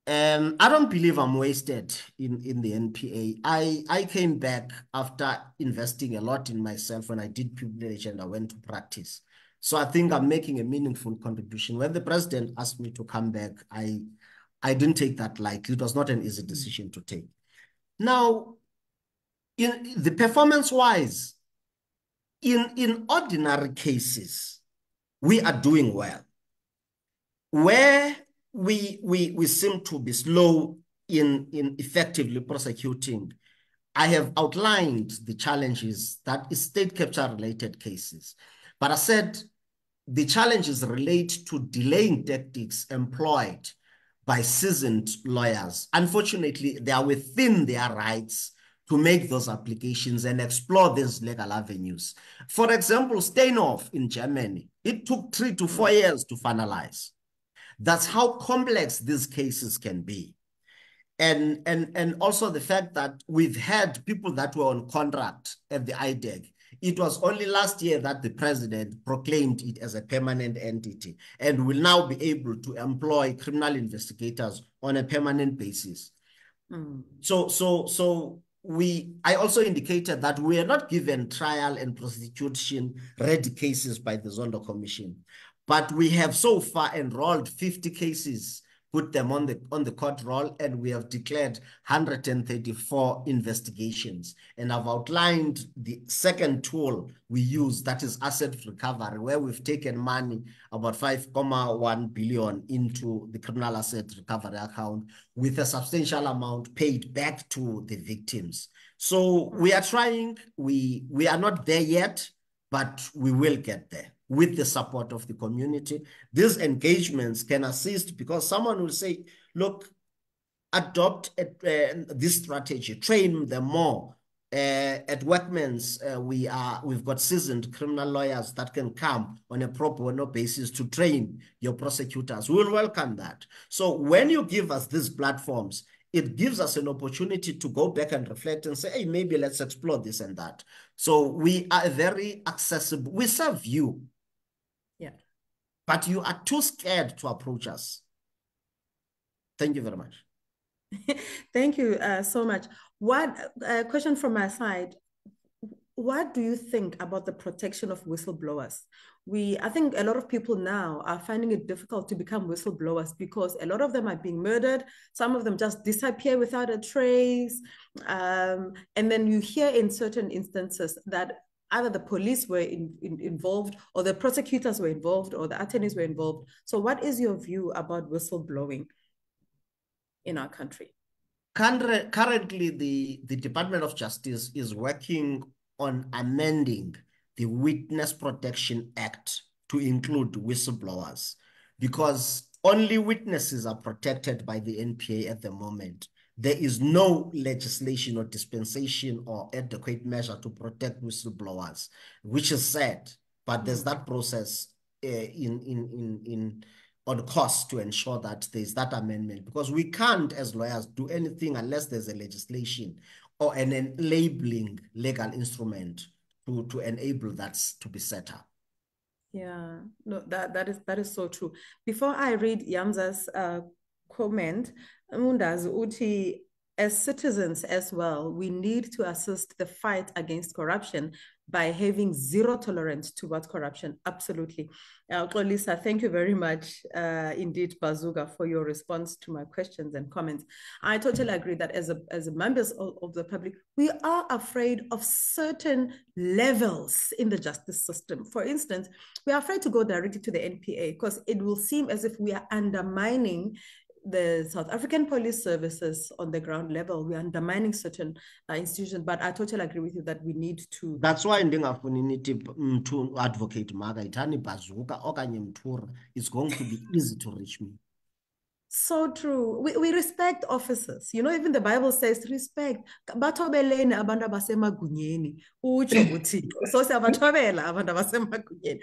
I don't believe I'm wasted in the NPA. I came back after investing a lot in myself when I did privilege and I went to practice. So I think I'm making a meaningful contribution. When the president asked me to come back, I didn't take that lightly. It was not an easy decision to take. Now, in the performance-wise, in ordinary cases, we are doing well. Where we seem to be slow in effectively prosecuting, I have outlined the challenges that is state capture related cases. But I said the challenges relate to delaying tactics employed by seasoned lawyers. Unfortunately, they are within their rights to make those applications and explore these legal avenues. For example, Steinhoff in Germany, it took 3 to 4 years to finalize. That's how complex these cases can be. And also the fact that we've had people that were on contract at the IDEC. It was only last year that the president proclaimed it as a permanent entity and will now be able to employ criminal investigators on a permanent basis. So I also indicated that we are not given trial and prosecution ready cases by the Zondo Commission, but we have so far enrolled 50 cases, put them on the court roll, and we have declared 134 investigations. And I've outlined the second tool we use, that is asset recovery, where we've taken money, about 5.1 billion, into the criminal asset recovery account with a substantial amount paid back to the victims. So we are trying, we are not there yet, but we will get there with the support of the community. These engagements can assist because someone will say, look, adopt this strategy, train them more. At Workman's, we've got seasoned criminal lawyers that can come on a pro bono basis to train your prosecutors. We'll welcome that. So when you give us these platforms, it gives us an opportunity to go back and reflect and say, hey, maybe let's explore this and that. So we are very accessible. We serve you. Yeah. But you are too scared to approach us. Thank you very much. Thank you so much. One question from my side. What do you think about the protection of whistleblowers? I think a lot of people now are finding it difficult to become whistleblowers because a lot of them are being murdered. Some of them just disappear without a trace. And then you hear in certain instances that either the police were involved or the prosecutors were involved or the attorneys were involved. So what is your view about whistleblowing in our country? Currently, the Department of Justice is working on amending the Witness Protection Act to include whistleblowers because only witnesses are protected by the NPA at the moment. There is no legislation or dispensation or adequate measure to protect whistleblowers, which is sad, but there's that process on course to ensure that there's that amendment because we can't as lawyers do anything unless there's a legislation or an enabling legal instrument to enable that to be set up. Yeah, no, that is so true. Before I read Yamza's comment, Mundazi uthi, as citizens as well, we need to assist the fight against corruption by having zero tolerance towards corruption. Absolutely. Lisa, thank you very much indeed, Bazuga, for your response to my questions and comments. I totally agree that as members of the public, we are afraid of certain levels in the justice system. For instance, we are afraid to go directly to the NPA because it will seem as if we are undermining the South African police services on the ground level. We're undermining certain institutions, but I totally agree with you that we need to. That's why ndingafuni to advocate Maga itani Bazuka okanye Mthura. It's going to be easy to reach me. So true. We respect officers. You know, even the Bible says respect. Bathobeleni abantu abasemagunyeni. Utsho uThixo. So siyabathobela abantu abasemagunyeni.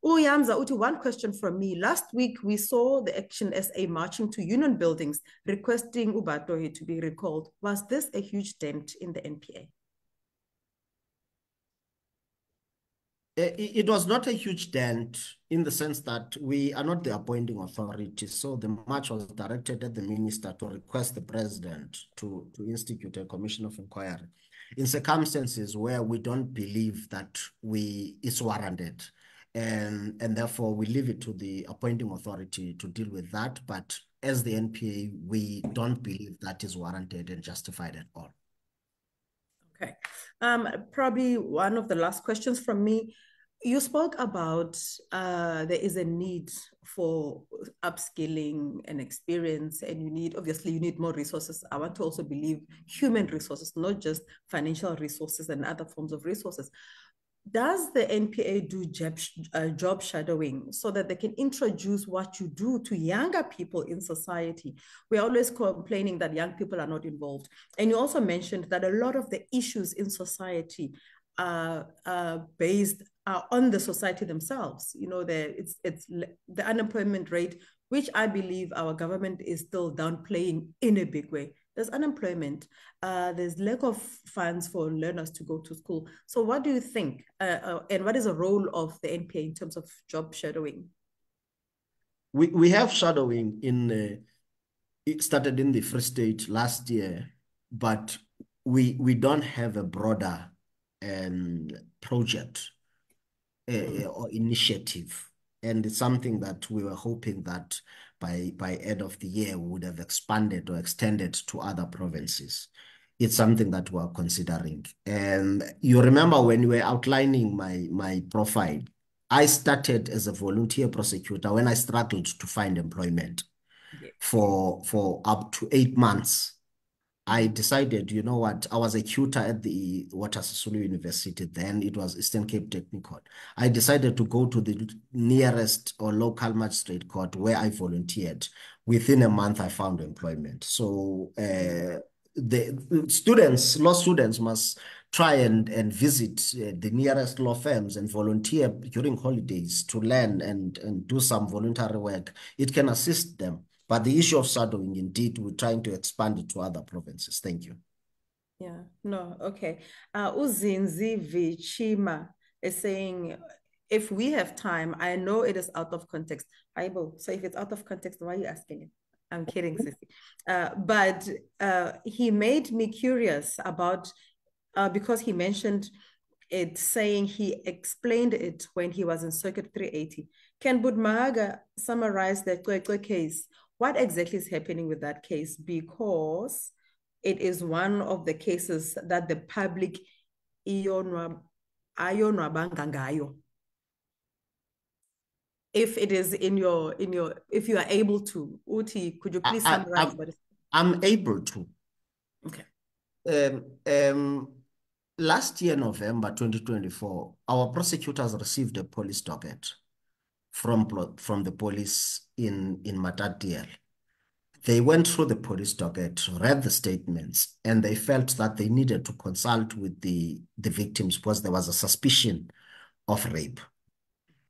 Uyamza uthi, one question from me. Last week we saw the Action SA marching to union buildings requesting uBatohi to be recalled. Was this a huge dent in the NPA? It was not a huge dent in the sense that we are not the appointing authority. So the march was directed at the minister to request the president to institute a commission of inquiry in circumstances where we don't believe that it's warranted. And therefore we leave it to the appointing authority to deal with that. But as the NPA, we don't believe that is warranted and justified at all. Okay. Probably one of the last questions from me. You spoke about there is a need for upskilling and experience, and you need more resources. I want to also believe human resources, not just financial resources and other forms of resources. Does the NPA do job shadowing so that they can introduce what you do to younger people in society? We're always complaining that young people are not involved. And you also mentioned that a lot of the issues in society are based on the society themselves. You know, it's the unemployment rate, which I believe our government is still downplaying in a big way. There's unemployment, there's lack of funds for learners to go to school. So what do you think? And what is the role of the NPA in terms of job shadowing? We have shadowing it started in the Free State last year, but we don't have a broader project or initiative. And it's something that we were hoping that by end of the year, we would have expanded or extended to other provinces. It's something that we're considering. And you remember when you were outlining my profile, I started as a volunteer prosecutor when I struggled to find employment for up to 8 months. I decided, you know what, I was a tutor at the Walter Sisulu University, then it was Eastern Cape Technical. I decided to go to the nearest or local magistrate court where I volunteered. Within a month, I found employment. So the law students must try and visit the nearest law firms and volunteer during holidays to learn and do some voluntary work. It can assist them. But the issue of shadowing, indeed, we're trying to expand it to other provinces. Thank you. Yeah, no, okay. Uzinzi Vichima is saying, if we have time, I know it is out of context. Aibo, so if it's out of context, why are you asking it? I'm kidding, Sissy. But he made me curious about, because he mentioned it, saying he explained it when he was in Circuit 380. Can Budmaga summarize the Kwekwe case? What exactly is happening with that case? Because it is one of the cases that the public if it is in your, if you are able to, Uti, could you please summarize what is? I'm able to. Okay. Last year, November 2024, our prosecutors received a police docket from the police in Matatiele. They went through the police docket, read the statements, and they felt that they needed to consult with the victims because there was a suspicion of rape.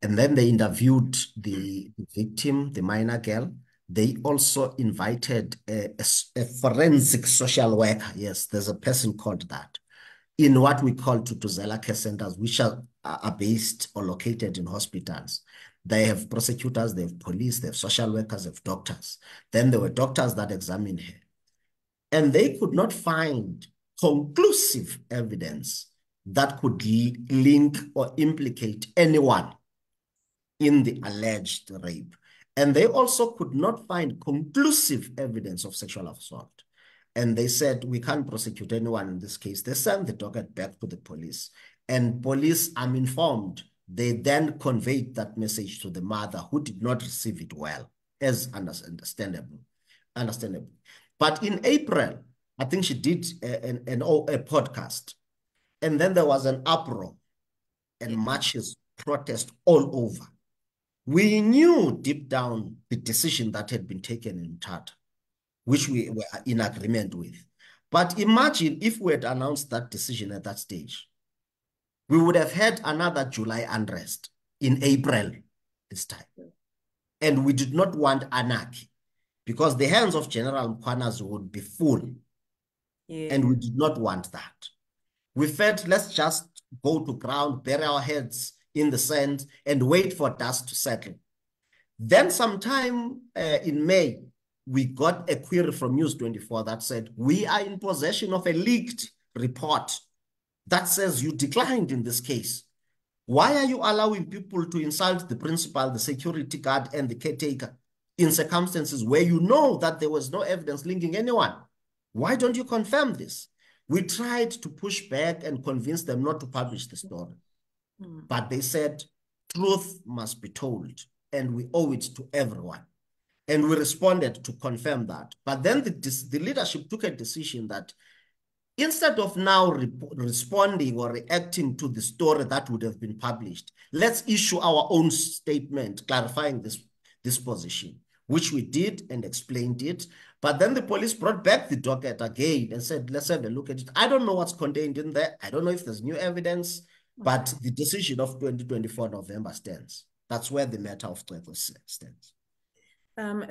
And then they interviewed the victim, the minor girl. They also invited a forensic social worker. Yes, there's a person called that, in what we call Tutuzela care centers, which are based or located in hospitals. They have prosecutors, they have police, they have social workers, they have doctors. Then there were doctors that examined her. And they could not find conclusive evidence that could link or implicate anyone in the alleged rape. And they also could not find conclusive evidence of sexual assault. And they said, we can't prosecute anyone in this case. They sent the docket back to the police. And police, I'm informed, they then conveyed that message to the mother, who did not receive it well, as understandable. But in April, I think she did a podcast. And then there was an uproar and marches, protest all over. We knew deep down the decision that had been taken in Mthatha, which we were in agreement with. But imagine if we had announced that decision at that stage, we would have had another July unrest in April this time. And we did not want anarchy because the hands of General Mkhwanazi would be full. Yeah. And we did not want that. We felt, let's just go to ground, bury our heads in the sand, and wait for dust to settle. Then sometime in May, we got a query from News24 that said, we are in possession of a leaked report that says you declined in this case. Why are you allowing people to insult the principal, the security guard, and the caretaker in circumstances where you know that there was no evidence linking anyone? Why don't you confirm this? We tried to push back and convince them not to publish the story. But they said, truth must be told, and we owe it to everyone. And we responded to confirm that. But then the leadership took a decision that instead of now responding or reacting to the story that would have been published, let's issue our own statement clarifying this position, which we did and explained it. But then the police brought back the docket again and said, let's have a look at it. I don't know what's contained in there. I don't know if there's new evidence, but the decision of 2024 November stands. That's where the matter of Cwecwe stands.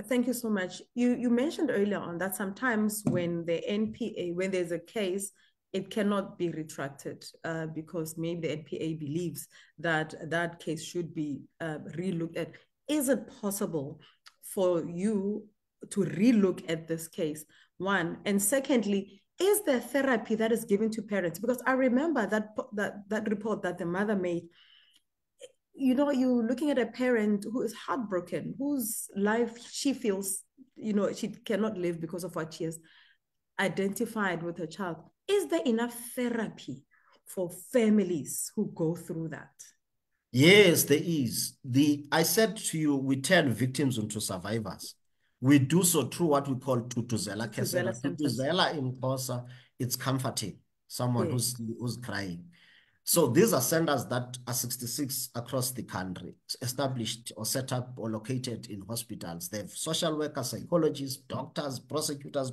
Thank you so much. You mentioned earlier on that sometimes when the NPA, when there's a case, it cannot be retracted because maybe the NPA believes that that case should be relooked at. Is it possible for you to relook at this case? One, and secondly, is there therapy that is given to parents? Because I remember that report that the mother made. You know, you're looking at a parent who is heartbroken, whose life she feels, you know, she cannot live because of what she has identified with her child. Is there enough therapy for families who go through that? Yes, there is. I said to you, we turn victims into survivors. We do so through what we call Tutuzela Kesela. Tutuzela in Xhosa, it's comforting someone who's crying. So these are centers that are 66 across the country, established or set up or located in hospitals. They have social workers, psychologists, doctors, prosecutors,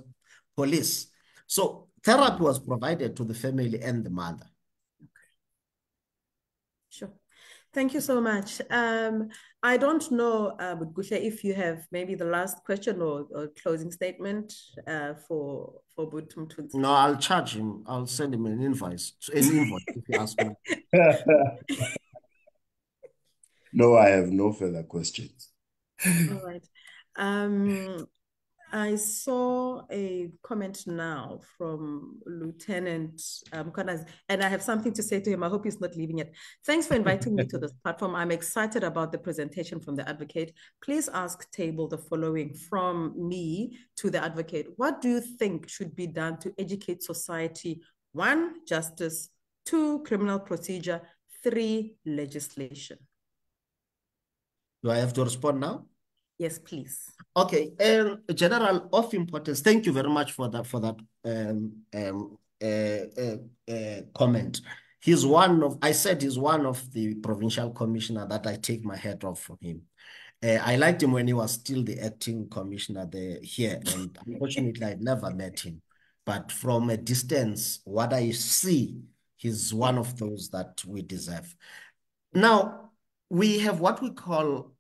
police. So therapy was provided to the family and the mother. Okay. Sure. Thank you so much. I don't know, Guhle, if you have maybe the last question or closing statement for Buthum Mthunzi. No, I'll charge him. I'll send him an invoice if he asks me. No, I have no further questions. All right. I saw a comment now from Lieutenant Mkhwanazi, and I have something to say to him. I hope he's not leaving it. Thanks for inviting me to this platform. I'm excited about the presentation from the advocate. Please ask table the following from me to the advocate. What do you think should be done to educate society? 1, justice. 2, criminal procedure. 3, legislation. Do I have to respond now? Yes, please. Okay, General of importance, thank you very much for that comment. He's one of, I said he's one of the provincial commissioner that I take my hat off for him. I liked him when he was still the acting commissioner here, and unfortunately I never met him. But from a distance, what I see, he's one of those that we deserve. Now, we have what we call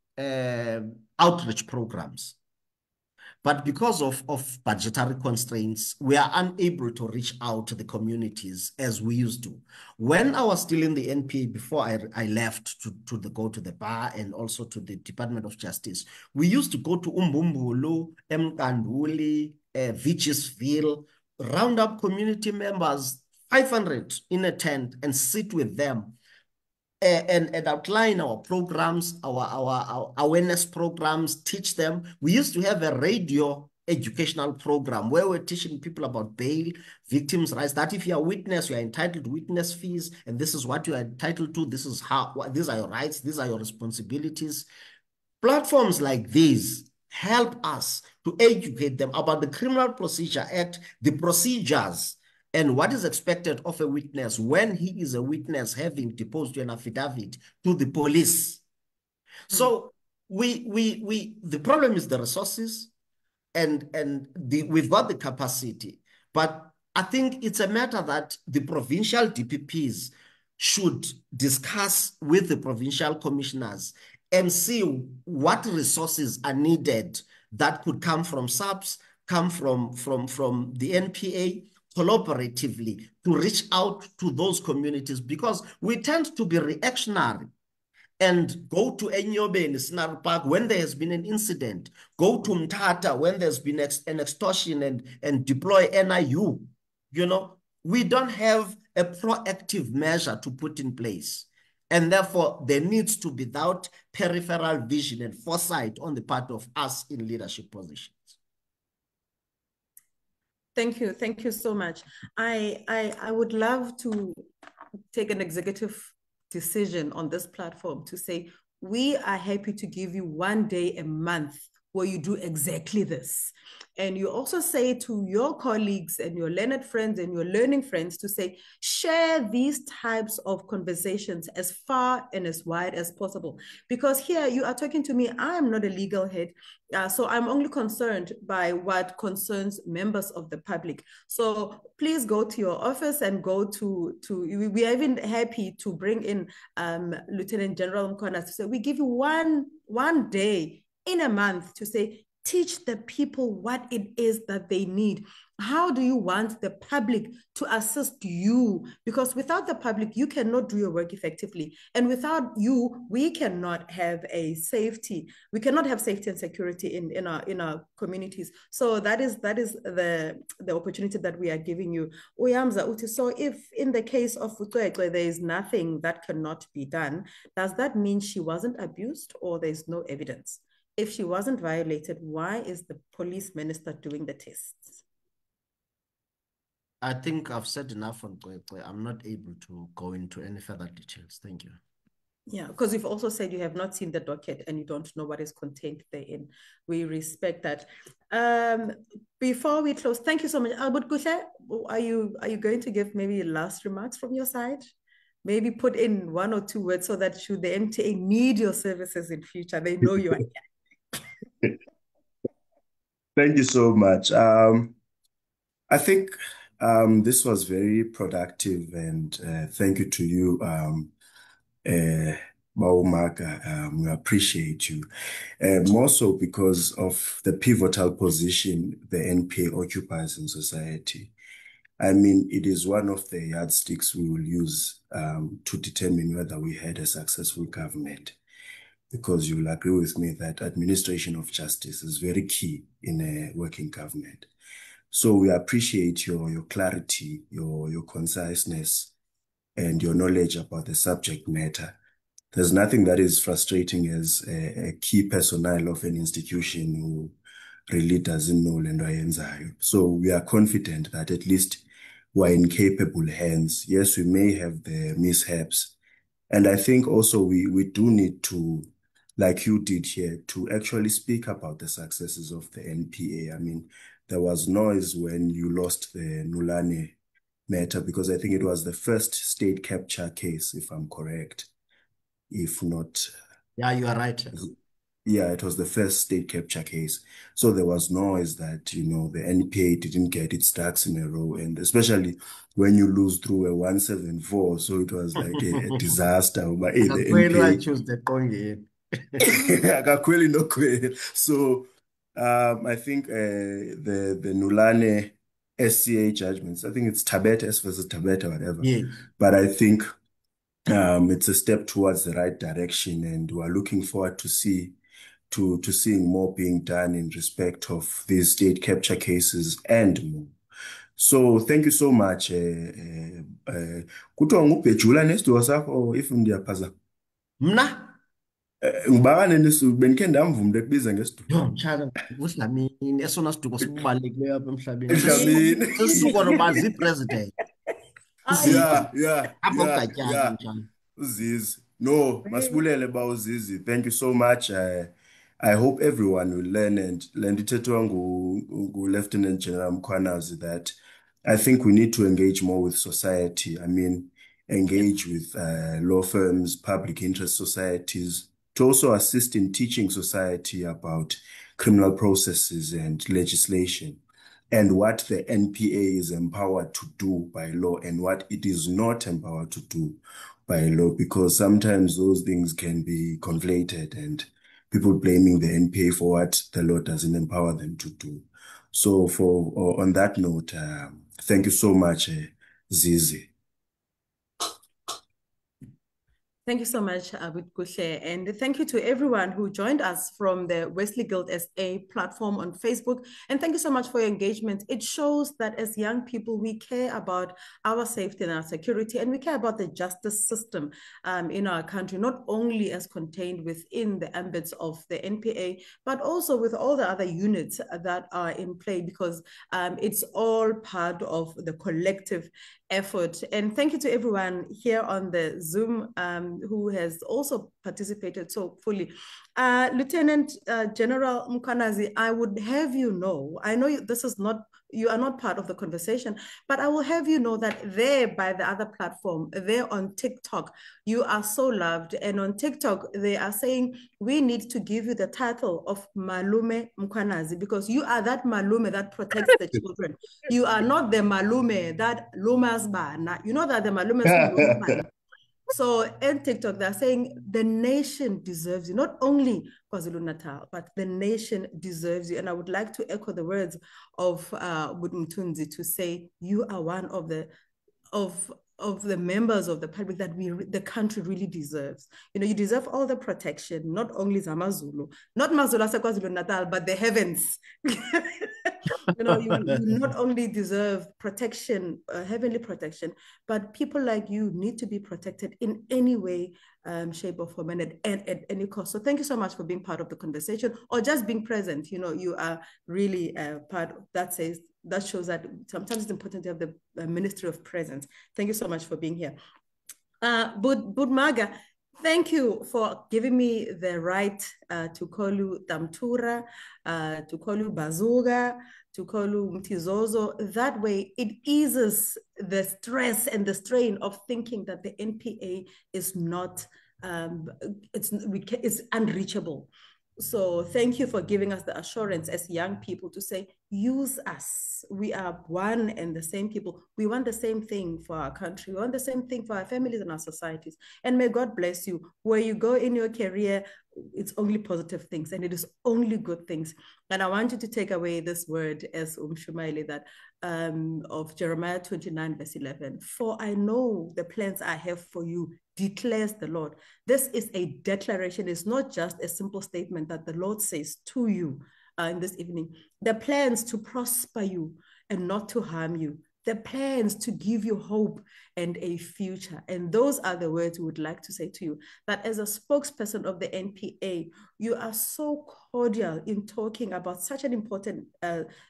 outreach programs. But because of budgetary constraints, we are unable to reach out to the communities as we used to. When I was still in the NPA, before I left to go to the bar and also to the Department of Justice, we used to go to Umbumbulu, Mkanduli, Vichisville, round up community members, 500 in a tent, and sit with them and outline our programs, our awareness programs, teach them. We used to have a radio educational program where we're teaching people about bail, victims' rights, that if you're a witness, you're entitled to witness fees, and this is what you're entitled to, this is how, these are your rights, these are your responsibilities. Platforms like these help us to educate them about the Criminal Procedure Act, the procedures, and what is expected of a witness when he is a witness having deposed an affidavit to the police. So the problem is the resources and we've got the capacity, but I think it's a matter that the provincial DPPs should discuss with the provincial commissioners and see what resources are needed that could come from SAPS, come from the NPA, collaboratively to reach out to those communities, because we tend to be reactionary and go to Enyobe in Scenery Park when there has been an incident, go to Mtata when there's been an extortion and deploy NIU. You know, we don't have a proactive measure to put in place. And therefore, there needs to be that peripheral vision and foresight on the part of us in leadership positions. Thank you. Thank you so much. I would love to take an executive decision on this platform to say, we are happy to give you 1 day a month where you do exactly this. And you also say to your colleagues and your learned friends and your learning friends to say, share these types of conversations as far and as wide as possible. Because here you are talking to me, I am not a legal head, so I'm only concerned by what concerns members of the public. So please go to your office and go to we are even happy to bring in Lieutenant General Mkhwana to say, we give you one day in a month to say, teach the people what it is that they need. How do you want the public to assist you? Because without the public, you cannot do your work effectively. And without you, we cannot have a safety. We cannot have safety and security in our communities. So that is the opportunity that we are giving you. So if in the case of Utoekwe, there is nothing that cannot be done, does that mean she wasn't abused or there's no evidence? If she wasn't violated, why is the police minister doing the tests? I think I've said enough on Kwekwe. I'm not able to go into any further details. Thank you. Yeah, because you've also said you have not seen the docket and you don't know what is contained therein. We respect that. Before we close, thank you so much. Albert Kuhle, are you going to give maybe last remarks from your side? Maybe put in 1 or 2 words so that should the MTA need your services in future, they know you are here. Thank you so much. I think this was very productive, and thank you to you, Baumaka. We appreciate you. More so because of the pivotal position the NPA occupies in society. I mean, it is one of the yardsticks we will use to determine whether we had a successful government. Because you will agree with me that administration of justice is very key in a working government. So we appreciate your clarity, your conciseness, and your knowledge about the subject matter. There's nothing that is frustrating as a key personnel of an institution who really doesn't know lento ayenzayo. So we are confident that at least we're in capable hands. Yes, we may have the mishaps. And I think also we do need to, like you did here, to actually speak about the successes of the NPA. I mean, there was noise when you lost the Nulane matter, because I think it was the first state capture case, if I'm correct. If not... Yeah, you are right. Yeah, it was the first state capture case. So there was noise that, you know, the NPA didn't get its ducks in a row. And especially when you lose through a 174. So it was like a disaster. But the NPA... choose the So I think the Nulane SCA judgments, I think it's Tabet S versus Tabet or whatever. Yeah. But I think it's a step towards the right direction, and we're looking forward to seeing more being done in respect of these state capture cases and more. So thank you so much. Kuthiwa ngubhejula nesiduko sakho or if ndiyaphazama? Mna? Ngibakane nesu benikhe ndamvuma ukubiza ngesiduko. Yo, mtshana, uDlamini esona siduko sibubalulekileyo apha emhlabeni. Emhlabeni. Sisuko noba zi-president. Yeah. Apho kugatyanga mtshana. Uzizi. No, masibulele ba uzizi. Thank you so much. I hope everyone will learn and lendithethwa Lieutenant General Mkhwanazi that I think we need to engage more with society. I mean, engage with law firms, public interest societies to also assist in teaching society about criminal processes and legislation, and what the NPA is empowered to do by law and what it is not empowered to do by law, because sometimes those things can be conflated and people blaming the NPA for what the law doesn't empower them to do. So on that note, thank you so much, Zizi. Thank you so much, Kuhle, and thank you to everyone who joined us from the Wesley Guild SA platform on Facebook. And thank you so much for your engagement. It shows that as young people, we care about our safety and our security, and we care about the justice system in our country, not only as contained within the ambits of the NPA, but also with all the other units that are in play, because it's all part of the collective effort. And thank you to everyone here on the Zoom who has also participated so fully. Lieutenant General Mkhwanazi, I would have you know, I know this is not, you are not part of the conversation, but I will have you know that there by the other platform, there on TikTok, you are so loved. And on TikTok, they are saying, we need to give you the title of Malume Mkhwanazi, because you are that Malume that protects the children. You are not the Malume that lumas bana. You know that the Malume is lumas. So in TikTok, they're saying the nation deserves you, not only KwaZulu-Natal, but the nation deserves you. And I would like to echo the words of Mthunzi to say, you are one of the members of the public that the country really deserves. You know, you deserve all the protection, not only Zamazulu, not Mazulu KwaZulu-Natal, but the heavens. You know, you not only deserve protection, heavenly protection, but people like you need to be protected in any way, shape, or form, and at any cost. So thank you so much for being part of the conversation, or just being present. You know, you are really part of that. That shows that sometimes it's important to have the Ministry of Presence. Thank you so much for being here. Budmaga, thank you for giving me the right to call you Damtura, to call you Bazuga, to call you Mtizozo. That way it eases the stress and the strain of thinking that the NPA is not, it's unreachable. So thank you for giving us the assurance as young people to say, use us. We are one and the same people. We want the same thing for our country. We want the same thing for our families and our societies. And may God bless you. Where you go in your career, it's only positive things, and it is only good things. And I want you to take away this word as Shumaile, that of Jeremiah 29 verse 11. For I know the plans I have for you, declares the Lord. This is a declaration. It's not just a simple statement that the Lord says to you in this evening. The plans to prosper you and not to harm you. The plans to give you hope and a future. And those are the words we would like to say to you, that as a spokesperson of the NPA, you are so cordial in talking about such an important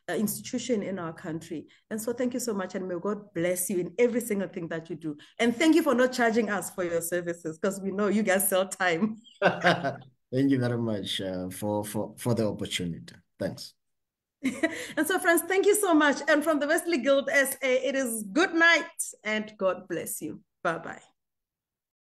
institution in our country. And so thank you so much, and may God bless you in every single thing that you do. And thank you for not charging us for your services, because we know you guys sell time. Thank you very much for the opportunity. Thanks. And so, friends, thank you so much. And from the Wesley Guild SA, it is good night and God bless you. Bye-bye.